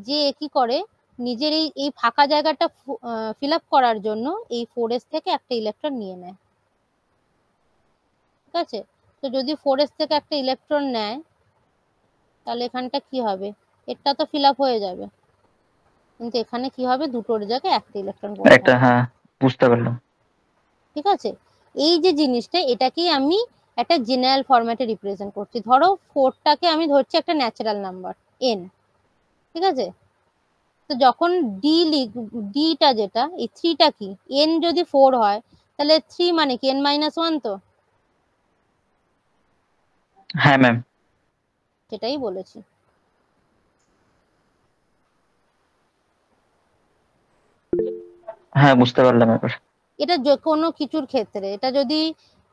যে কি করে, নিজের এই ফাঁকা জায়গাটা ফিল আপ করার জন্য এই 4s থেকে একটা ইলেকট্রন নিয়ে নেয়। ঠিক আছে, তো যদি 4s থেকে একটা ইলেকট্রন নেয়, তাহলে এখানটা কি হবে, এটা তো ফিল আপ হয়ে যাবে, কিন্তু এখানে কি হবে, দুটোর জায়গায় একটা ইলেকট্রন পড়ে একটা, থাকবে। হ্যাঁ বুঝতে পারলাম। ঠিক আছে, এই যে জিনিসটা, এটাকেই আমি একটা জেনারেল ফরম্যাটে রিপ্রেজেন্ট করছি। ধরো 4টাকে আমি ধরছি একটা ন্যাচারাল নাম্বার n। ঠিক আছে, তো যখন ডিটা যেটা, এই 3টা কি, n যদি 4 হয় তাহলে 3 মানে কি n-1 তো? হ্যাঁ ম্যাম। সেটাই বলেছি। হ্যাঁ বুঝতে পারলাম এবার। এটা যে কোনো কিছুর ক্ষেত্রে, এটা যদি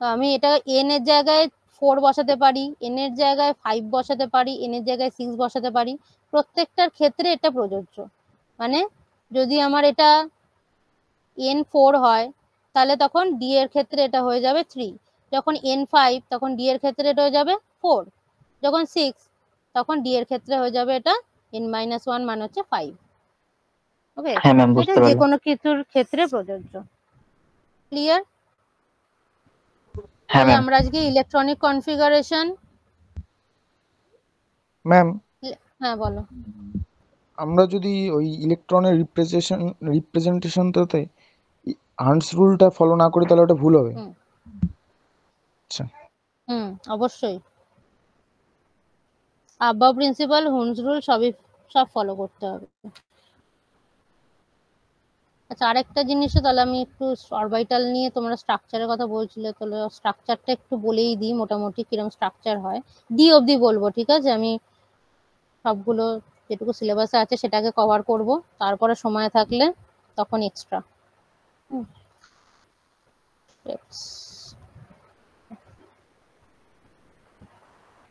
আমি এটা n এর জায়গায় 4 বসাতে পারি, n এর জায়গায় 5 বসাতে পারি, n এর জায়গায় 6 বসাতে পারি, প্রত্যেকটার ক্ষেত্রে এটা প্রযোজ্য। মানে যদি আমার এটা n4 হয়, তাহলে তখন d এর ক্ষেত্রে এটা হয়ে যাবে 3, যখন n5 তখন d এর ক্ষেত্রে এটা হয়ে যাবে 4, যখন 6 তখন d এর ক্ষেত্রে হয়ে যাবে এটা n-1 মানে হচ্ছে 5। ওকে, হ্যাঁ ম্যাম এটা বুঝতে যে পারলাম। কোনো কিছুর ক্ষেত্রে প্রযোজ্য। ক্লিয়ার? হ্যাঁ তাহলে ম্যাম। আমরা আজকে ইলেকট্রনিক কনফিগারেশন। ম্যাম, হ্যাঁ বলো। আমরা যদি ওই ইলেকট্রনের রিপ্রেজেন্টেশনটাতে হান্স রুলটা ফলো না করি তাহলে ওটা ভুল হবে। হুম আচ্ছা। হুম, অবশ্যই আব্বা প্রিন্সিপাল, হুনস রুল সব ফলো করতে হবে। আচ্ছা, আরেকটা জিনিসও তাহলে আমি একটু অরবিটাল নিয়ে, তোমরা স্ট্রাকচারের কথা বলছিলে, তাহলে স্ট্রাকচারটা একটু বলেই দিই মোটামুটি কিরকম স্ট্রাকচার হয়। ডি অবধি বলবো, ঠিক আছে? আমি সবগুলো যেটুকু সিলেবাসে আছে সেটাকে কভার করব, তারপরে সময় থাকলে তখন এক্সট্রা।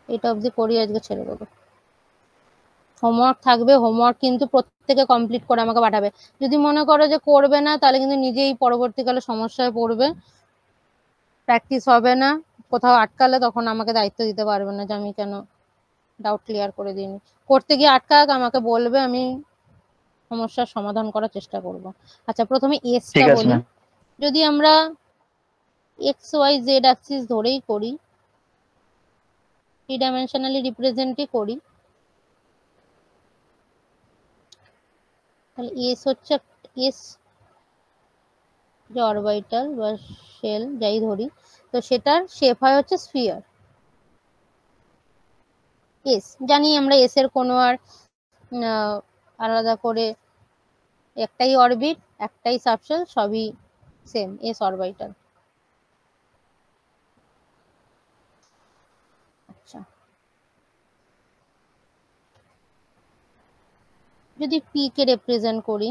এটা অবধি করি, আজকে ছেড়ে দেবো। হোমওয়ার্ক থাকবে, হোমওয়ার্ক কিন্তু প্রত্যেকে কমপ্লিট করে আমাকে পাঠাবে। যদি মনে করো যে করবে না, তাহলে কিন্তু নিজেই পরবর্তীকালে সমস্যায় পড়বে, প্র্যাকটিস হবে না, কোথাও আটকালে তখন আমাকে দায়িত্ব দিতে পারবে না যে আমি কেন ডাউট ক্লিয়ার করে দিইনি। করতে গিয়ে আটকাক, আমাকে বলবে, আমি সমস্যার সমাধান করার চেষ্টা করব। আচ্ছা, প্রথমে এসটা ঠিক আছে বলি। ম্যাম। যদি আমরা এক্স ওয়াই জেড অ্যাক্সিস ধরেই করি, থ্রি ডাইমেনশনালি রিপ্রেজেন্টই করি, তাহলে এস হচ্ছে এস যে অরবিটাল বা শেল যাই ধরি, তো সেটার শেপ হয় হচ্ছে স্ফিয়ার। এস জানি আমরা, এস এর কোনো আর আলাদা করে, একটাই অরবিট, একটাই সাবশেল, সবই সেম, এস অরবিটাল। আচ্ছা, যদি পি কে রিপ্রেজেন্ট করি,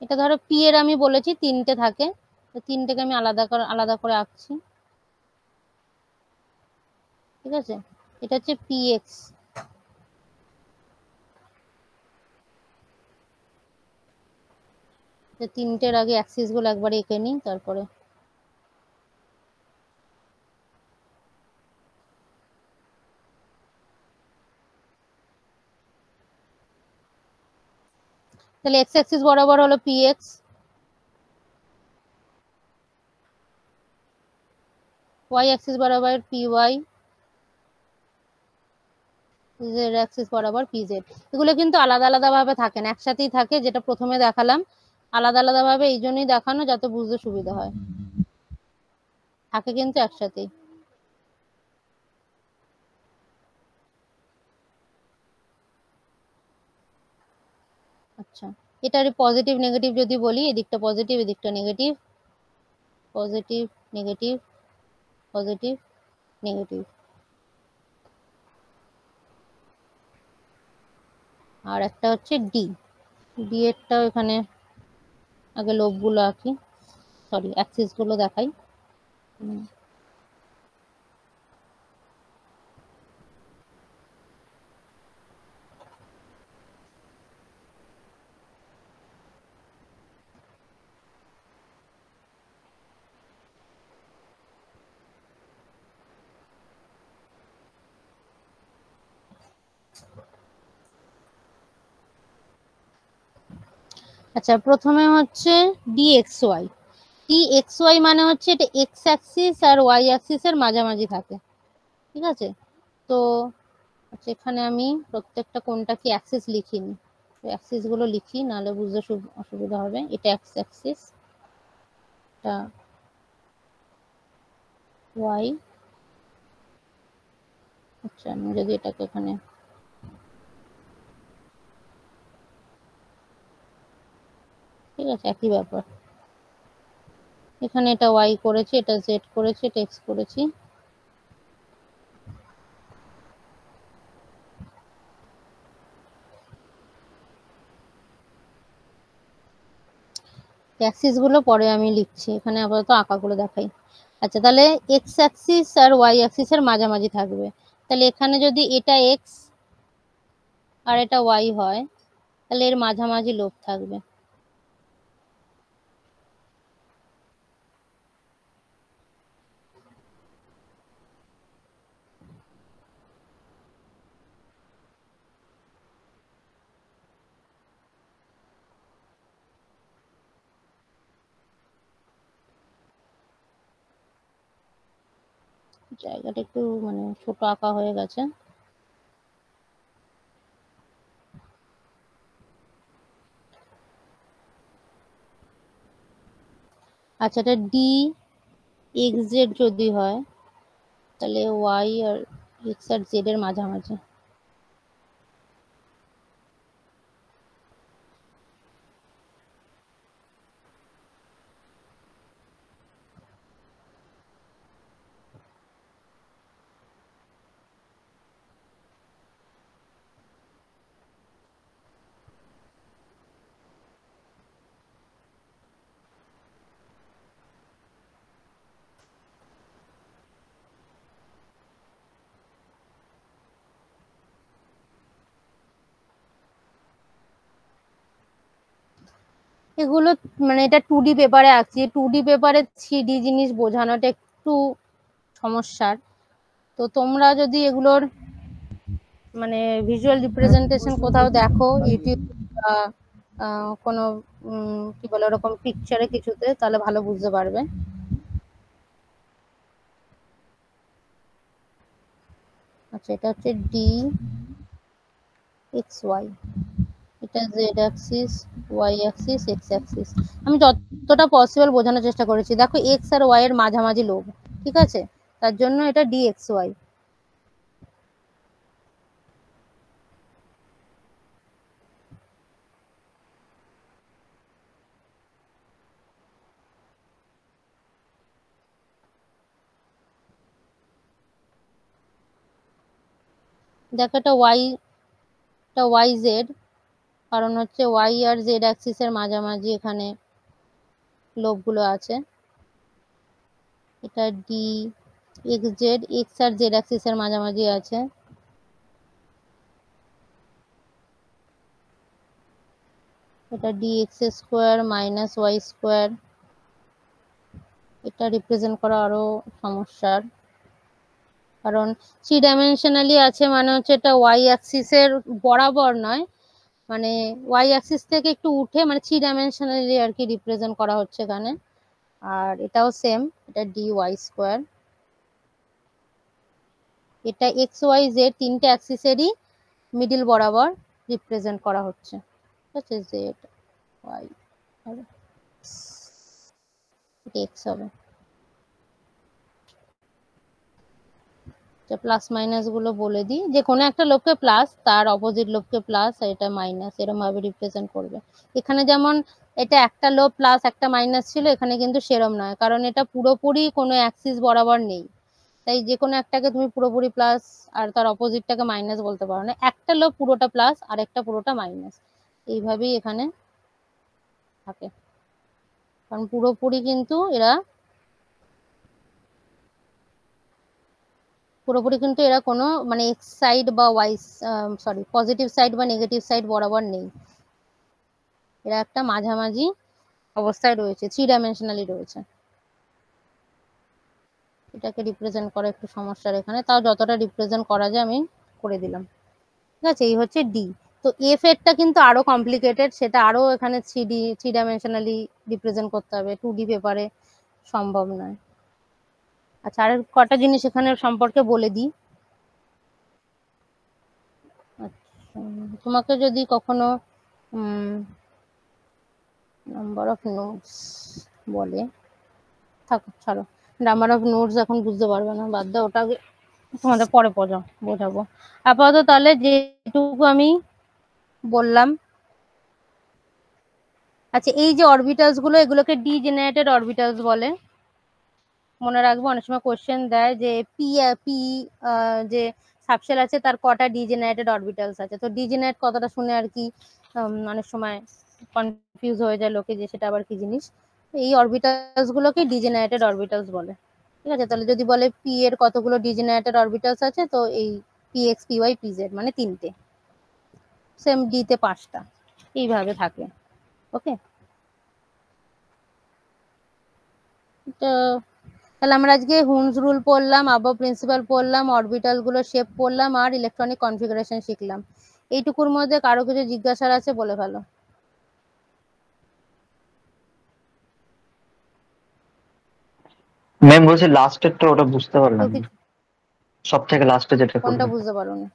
এটা ধরো পি এর আমি বলেছি 3টে থাকে, তো 3টেকে আমি আলাদা করে আঁকছি, ঠিক আছে। এটা হচ্ছে পি এক্স, তিনটের আগে অ্যাক্সিস গুলো একবার এঁকে নিই, তারপরে তাহলে এক্স অ্যাক্সিস বরাবর হলো পি এক্স, ওয়াই অ্যাক্সিস বরাবর পি ওয়াই, জেড অ্যাক্সিস বরাবর পি জেড। এগুলো কিন্তু আলাদা আলাদা ভাবে থাকে না, একসাথেই থাকে, যেটা প্রথমে দেখালাম আলাদা আলাদা ভাবে এই জন্যই দেখানো যাতে বুঝতে সুবিধা হয়, থাকে কিন্তু একসাথেই। আচ্ছা, এটার পজিটিভ নেগেটিভ যদি বলি, এদিকটা পজিটিভ এদিকটা negative, positive negative positive negative. আর একটা হচ্ছে ডি, ডি এরটাও এখানে আগে লোবগুলো আঁকি, সরি অ্যাক্সিস গুলো দেখাই। আচ্ছা, প্রথমে হচ্ছে d x y. D x y মানে হচ্ছে এটা এক্স অ্যাক্সিস আর ওয়াই অ্যাক্সিস এর মাঝামাঝি থাকে, ঠিক আছে। তো আচ্ছা, এখানে আমি প্রত্যেকটা কোনটা কি অ্যাক্সিস লিখিনি, অ্যাক্সিস গুলো লিখি, নাহলে বুঝতে অসুবিধা হবে। এটা এক্স অ্যাক্সিস, এটা ওয়াই। আচ্ছা, আমি যদি এটাকে এখানে, ঠিক আছে, একই ব্যাপার। এখানে এটা ওয়াই করেছি, এটা জেড করেছি, এটা এক্স করেছি। অ্যাক্সিস গুলো পরে আমি লিখছি, এখানে আপাতত আঁকাগুলো দেখাই। আচ্ছা, তাহলে এক্স অ্যাক্সিস আর ওয়াই অ্যাক্সিস এর মাঝামাঝি থাকবে, তাহলে এখানে যদি এটা এক্স আর এটা ওয়াই হয়, তাহলে এর মাঝামাঝি লোব থাকবে। জায়গাটা একটু মানে ছোট আঁকা হয়ে গেছে। আচ্ছা, এটা ডি এক্স জেড যদি হয়, তাহলে ওয়াই আর এক্স আর জেড এর মাঝামাঝি। এগুলো মানে এটা 2D পেপারে আঁকছি, 2D পেপারে 3D জিনিস বোঝানোটা একটু সমস্যার। তো তোমরা যদি এগুলোর মানে ভিজুয়াল রিপ্রেজেন্টেশন কোথাও দেখো ইউটিউব বা কোনো কি বলে ওরকম পিকচারে কিছুতে, তাহলে ভালো বুঝতে পারবে। আচ্ছা, এটা হচ্ছে ডি এক্স ওয়াই, এটা z axis, y axis, x axis. আমি যতটা পসিবল বোঝানোর চেষ্টা করেছি। দেখো এক্স আর ওয়াই এর মাঝামাঝি লোব, ঠিক আছে, তার জন্য এটা ডি এক্স ওয়াই। দেখো এটা ওয়াই, এটা ওয়াই জেড, কারণ হচ্ছে ওয়াই আর জেড অ্যাক্সিসের মাঝামাঝি এখানে লোবগুলো আছে। এটা ডি এক্স জেড, এক্স আর জেড অ্যাক্সিসের মাঝামাঝি আছে। এটা d x square minus y square. এটা রিপ্রেজেন্ট করা আরো সমস্যার, কারণ 3 ডাইমেনশনালি আছে, মানে হচ্ছে এটা ওয়াই অ্যাক্সিসের বরাবর নয়, মানে ওয়াই অ্যাক্সিস থেকে একটু উঠে, মানে 3 ডাইমেনশনালি আর কি রিপ্রেজেন্ট করা হচ্ছে এখানে। আর এটাও সেম, এটা ডি ওয়াই স্কোয়ার। এটা এক্স ওয়াই জেড তিনটে অ্যাক্সিসেরই মিডিল বরাবর রিপ্রেজেন্ট করা হচ্ছে, ঠিক আছে। জেড ওয়াই আর এক্স হবে। প্লাস মাইনাস গুলো বলে দিই, যে কোনো একটা লোবকে প্লাস, তার অপোজিট লোবকে প্লাস, আর এটা মাইনাস, এরকম ভাবে রিপ্রেজেন্ট করবে। এখানে যেমন এটা একটা লোব প্লাস একটা মাইনাস ছিল, এখানে কিন্তু সেরম নয়, কারণ এটা পুরোপুরি কোনো অ্যাক্সিস বরাবর নেই। তাই যে কোনো একটাকে তুমি পুরোপুরি প্লাস আর তার অপোজিটটাকে মাইনাস বলতে পারো না। একটা লোব পুরোটা প্লাস আর একটা পুরোটা মাইনাস, এইভাবেই এখানে থাকে। কারণ পুরোপুরি কিন্তু এরা কোনো মানে এক্স সাইড বা ওয়াই পজিটিভ সাইড বা নেগেটিভ সাইড বরাবর নেই। এরা একটা মাঝামাঝি অবস্থায় রয়েছে, 3 ডাইমেনশনালি রয়েছে। এটাকে রিপ্রেজেন্ট করা একটু সমস্যার এখানে, তাও যতটা রিপ্রেজেন্ট করা যায় আমি করে দিলাম, ঠিক আছে। এই হচ্ছে ডি। তো এফ এরটা কিন্তু আরো কমপ্লিকেটেড, সেটা আরো এখানে 3 ডাইমেনশনালি রিপ্রেজেন্ট করতে হবে, 2D পেপারে সম্ভব নয়। আচ্ছা, আর কটা জিনিস এখানে সম্পর্কে বলে দিই। আচ্ছা, তোমাকে যদি কখনো নাম্বার অফ নোটস বলে, থাকো ছাড়ো, নাম্বার অফ নোটস এখন বুঝতে পারবে না, বাদ দাও, ওটাকে তোমাদের পরে বোঝাবো। আপাতত তাহলে যেটুকু আমি বললাম। আচ্ছা, এই যে অরবিটালস গুলো, এগুলোকে ডিজেনারেটেড অরবিটালস বলে, মনে রাখবো। অনেক সময় কোশ্চেন দেয় যে পি যে সাবশেল আছে তার কটা ডিজেনারেটেড অরবিটালস আছে। তো ডিজেনারেট কথাটা শুনে আর কি অনেক সময় কনফিউজ হয়ে যায় লোকে, যে সেটা আবার কি জিনিস। এই অরবিটালস গুলোকে ডিজেনারেটেড অরবিটালস বলে, ঠিক আছে। তাহলে যদি বলে পি এর কতগুলো ডিজেনারেটেড অরবিটালস আছে, তো এই p x p y p z মানে 3টে, সেম ডি তে 5টা, এইভাবে থাকে। ওকে, তো তাহলে আমরা আজকে হুমস রুল পড়লাম, আবাব প্রিন্সিপাল পড়লাম, অরবিটাল গুলো শেপ পড়লাম, আর ইলেকট্রনিক কনফিগারেশন শিখলাম। এইটুকুর মধ্যে কারো কিছু জিজ্ঞাসার আছে বলে ফেলো। ম্যাম বলছি লাস্টেরটা ওটা বুঝতে পারলাম না, সব থেকে লাস্টে যেটা কোনটা করবে বুঝতে পারোনি?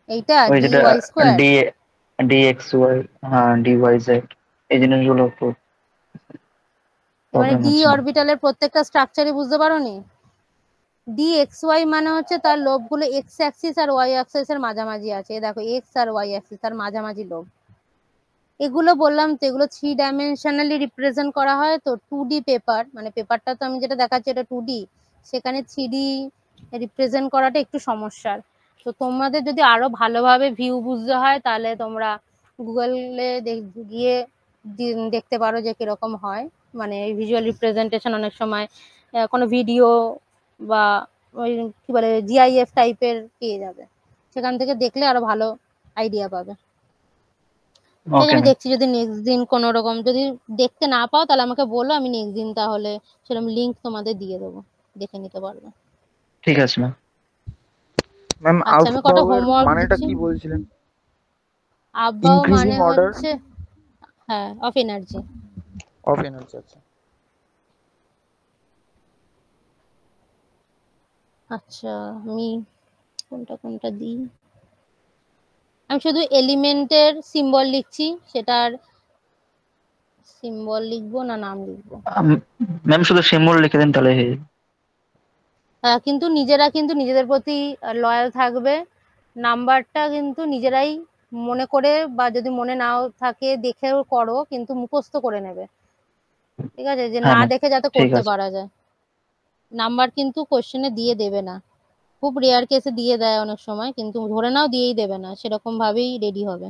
এইটা ওই ডি যেটা y square, d d x y, হ্যাঁ ডি ওয়াই জেড, এই জিনিসগুলো একটু মানে প্রবলেম ডি হচ্ছে। অরবিটালের প্রত্যেকটা স্ট্রাকচারই বুঝতে পারোনি? ডি এক্স ওয়াই মানে হচ্ছে তার লোবগুলো এক্স অ্যাক্সিস আর ওয়াই অ্যাক্সিস এর মাঝামাঝি আছে। দেখো এক্স আর ওয়াই অ্যাক্সিস তার মাঝামাঝি লোব। এগুলো বললাম তো, এগুলো 3 ডাইমেনশনালি রিপ্রেজেন্ট করা হয়। তো 2D পেপার, মানে পেপারটা তো আমি যেটা দেখাচ্ছি এটা 2D, সেখানে 3D রিপ্রেজেন্ট করাটা একটু সমস্যার। তো তোমাদের যদি আরো ভালোভাবে ভিউ বুঝতে হয়, তাহলে তোমরা গুগলে গিয়ে দেখতে পারো যে কিরকম হয়, মানে ভিজুয়াল রিপ্রেজেন্টেশন অনেক সময় কোনো ভিডিও বা ওই কি বলে জিআইএফ টাইপের পেয়ে যাবে, সেখান থেকে দেখলে আরো ভালো আইডিয়া পাবে। ওকে আমি ম্যাম, দেখছি যদি নেক্সট দিন কোনো রকম যদি দেখতে না পাও, তাহলে আমাকে বলো, আমি নেক্সট দিন তাহলে সেরকম লিংক তোমাদের দিয়ে দেবো, দেখে নিতে পারবে। ঠিক আছে ম্যাম। ম্যাম আচ্ছা, আমি কটা আউটবাউ এর হোমওয়ার্ক মানেটা দিচ্ছি। কি বলছিলেন? আবহাওয়া ইনক্রিজিং মানে অর্ডার হচ্ছে হ্যাঁ অফ এনার্জি। Of energy. আচ্ছা, আচ্ছা, আমি কোনটা দিই? আমি শুধু এলিমেন্টের সিম্বল লিখছি, সেটার সিম্বল লিখবো না নাম লিখবো? ম্যাম শুধু সিম্বল লিখে দিন তাহলে হয়ে যাবে। কিন্তু নিজেরা কিন্তু নিজেদের প্রতি লয়াল থাকবে। নাম্বারটা কিন্তু নিজেরাই মনে করে, বা যদি মনে নাও থাকে দেখেও করো, কিন্তু মুখস্থ করে নেবে, ঠিক আছে, যে হ্যাঁ না ম্যাম, দেখে যাতে ঠিক করতে আছে। পারা যায়। নাম্বার কিন্তু কোশ্চেনে দিয়ে দেবে না। খুব রেয়ার কেসে দিয়ে দেয় অনেক সময়, কিন্তু ধরে নাও দিয়েই দেবে না, সেরকম ভাবেই রেডি হবে।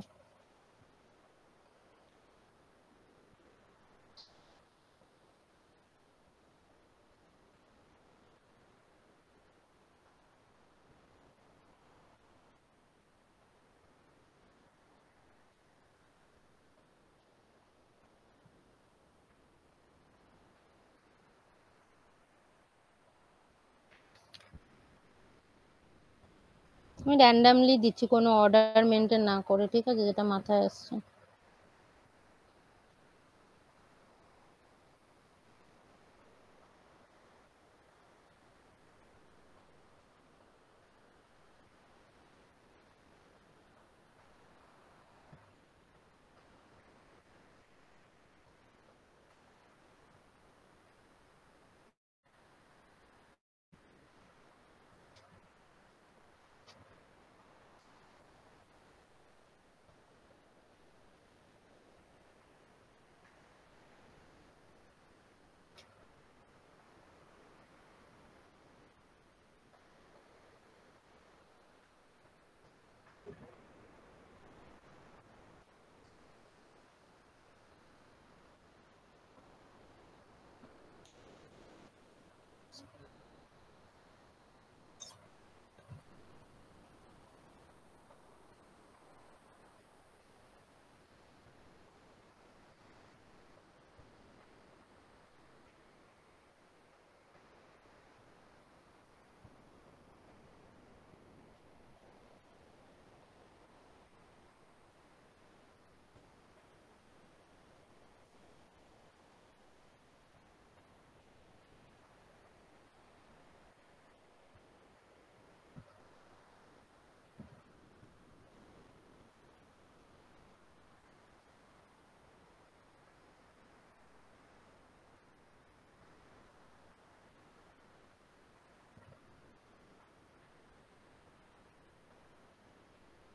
আমি র্যান্ডামলি দিচ্ছি, কোনো অর্ডার মেনটেন না করে, ঠিক আছে, যেটা মাথায় আসছে।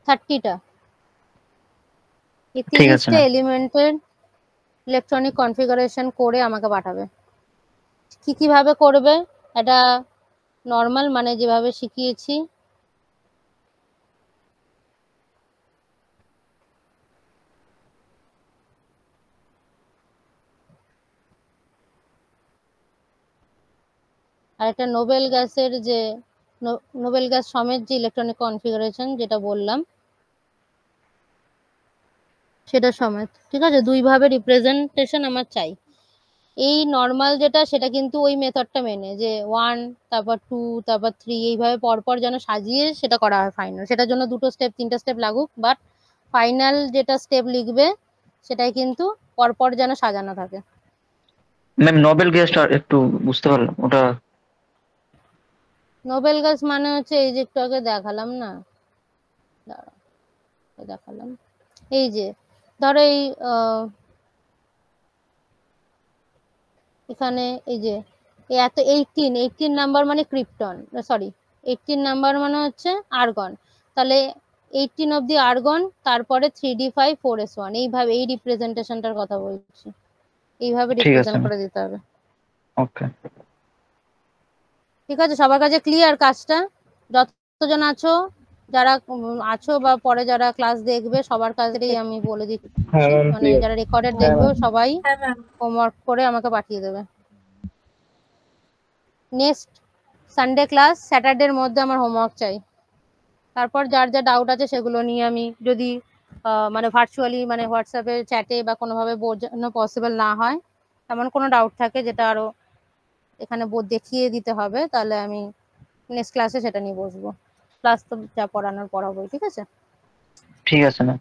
থার্টিটা, এই ঠিক আছে 30টা ম্যাম। এলিমেন্টের ইলেকট্রনিক কনফিগারেশন করে আমাকে পাঠাবে। কি কিভাবে করবে, এটা নর্মাল মানে যেভাবে শিখিয়েছি আর একটা নোবেল গ্যাসের যে নোবেল গ্যাস সমেত যে ইলেকট্রনিক কনফিগারেশন যেটা বললাম সেটা সমেত, ঠিক আছে, দুইভাবে রিপ্রেজেন্টেশন আমার চাই। এই নর্মাল যেটা সেটা কিন্তু ওই মেথডটা মেনে, যে 1 তারপর 2 তারপর 3 এইভাবে পরপর যেন সাজিয়ে সেটা করা হয় ফাইনাল। সেটার জন্য 2টো স্টেপ 3টা স্টেপ লাগুক, বাট ফাইনাল যেটা স্টেপ লিখবে সেটাই কিন্তু পরপর যেন সাজানো থাকে। ম্যাম নোবেল গ্যাসটা একটু বুঝতে পারলাম ওটা। নোবেল গ্যাস মানে হচ্ছে এই যে একটু আগে দেখালাম না, দাঁড়াও, দেখালাম, এই যে ধরো এই এখানে এই যে এত 18 নাম্বার মানে ক্রিপ্টন, সরি 18 নাম্বার মানে হচ্ছে আর্গন, তাহলে 18 অব্দি আর্গন, তারপরে 3d5 4s1, এইভাবে এই রিপ্রেজেন্টেশনটার কথা বলছি, এইভাবে ঠিক আছে রিপ্রেজেন্ট করে দিতে হবে। ওকে। ঠিক আছে, সবার কাছে ক্লিয়ার কাজটা? যতজন আছো, যারা আছো বা পরে যারা ক্লাস দেখবে সবার কাছেই আমি বলে দিচ্ছি, মানে যারা রেকর্ডেড দেখবে সবাই হ্যাঁ ম্যাম। হোমওয়ার্ক করে আমাকে পাঠিয়ে দেবে। নেক্সট সানডে ক্লাস, স্যাটারডের মধ্যে আমার হোমওয়ার্ক চাই। তারপর যার যা ডাউট আছে সেগুলো নিয়ে আমি যদি মানে ভার্চুয়ালি মানে হোয়াটসঅ্যাপে চ্যাটে বা কোনোভাবে বোঝানো পসিবল না হয়, এমন কোনো ডাউট থাকে যেটা আরো এখানে দেখিয়ে দিতে হবে, তাহলে আমি নেক্সট ক্লাসে সেটা নিয়ে বসবো। ক্লাস তো যা পড়ানোর পড়াবোই, ঠিক আছে? ঠিক আছে ম্যাম।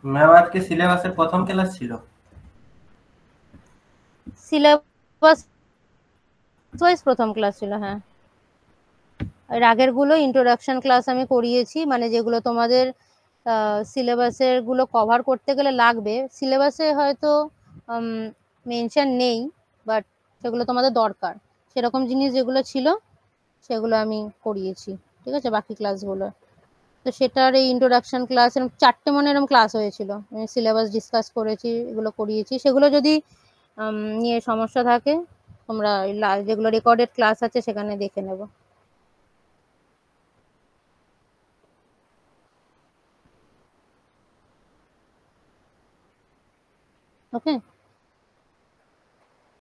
ম্যাম আজকে সিলেবাসের প্রথম ক্লাস ছিল। সিলেবাস ওয়াইজ প্রথম ক্লাস ছিল, হ্যাঁ। এর আগের গুলো ইন্ট্রোডাকশন ক্লাস আমি করিয়েছি, মানে যেগুলো তোমাদের সিলেবাসের গুলো কভার করতে গেলে লাগবে, সিলেবাসে হয়তো মেনশন নেই, বাট সেগুলো তোমাদের দরকার, সেরকম জিনিস যেগুলো ছিল সেগুলো আমি করিয়েছি, ঠিক আছে, বাকি ক্লাসগুলো। তো সেটার এই ইন্ট্রোডাকশন ক্লাস এরকম 4টে মনে এরকম ক্লাস হয়েছিল, আমি সিলেবাস ডিসকাস করেছি, এগুলো করিয়েছি। সেগুলো যদি নিয়ে সমস্যা থাকে তোমরা যেগুলো রেকর্ডেড ক্লাস আছে সেখানে দেখে নেবো।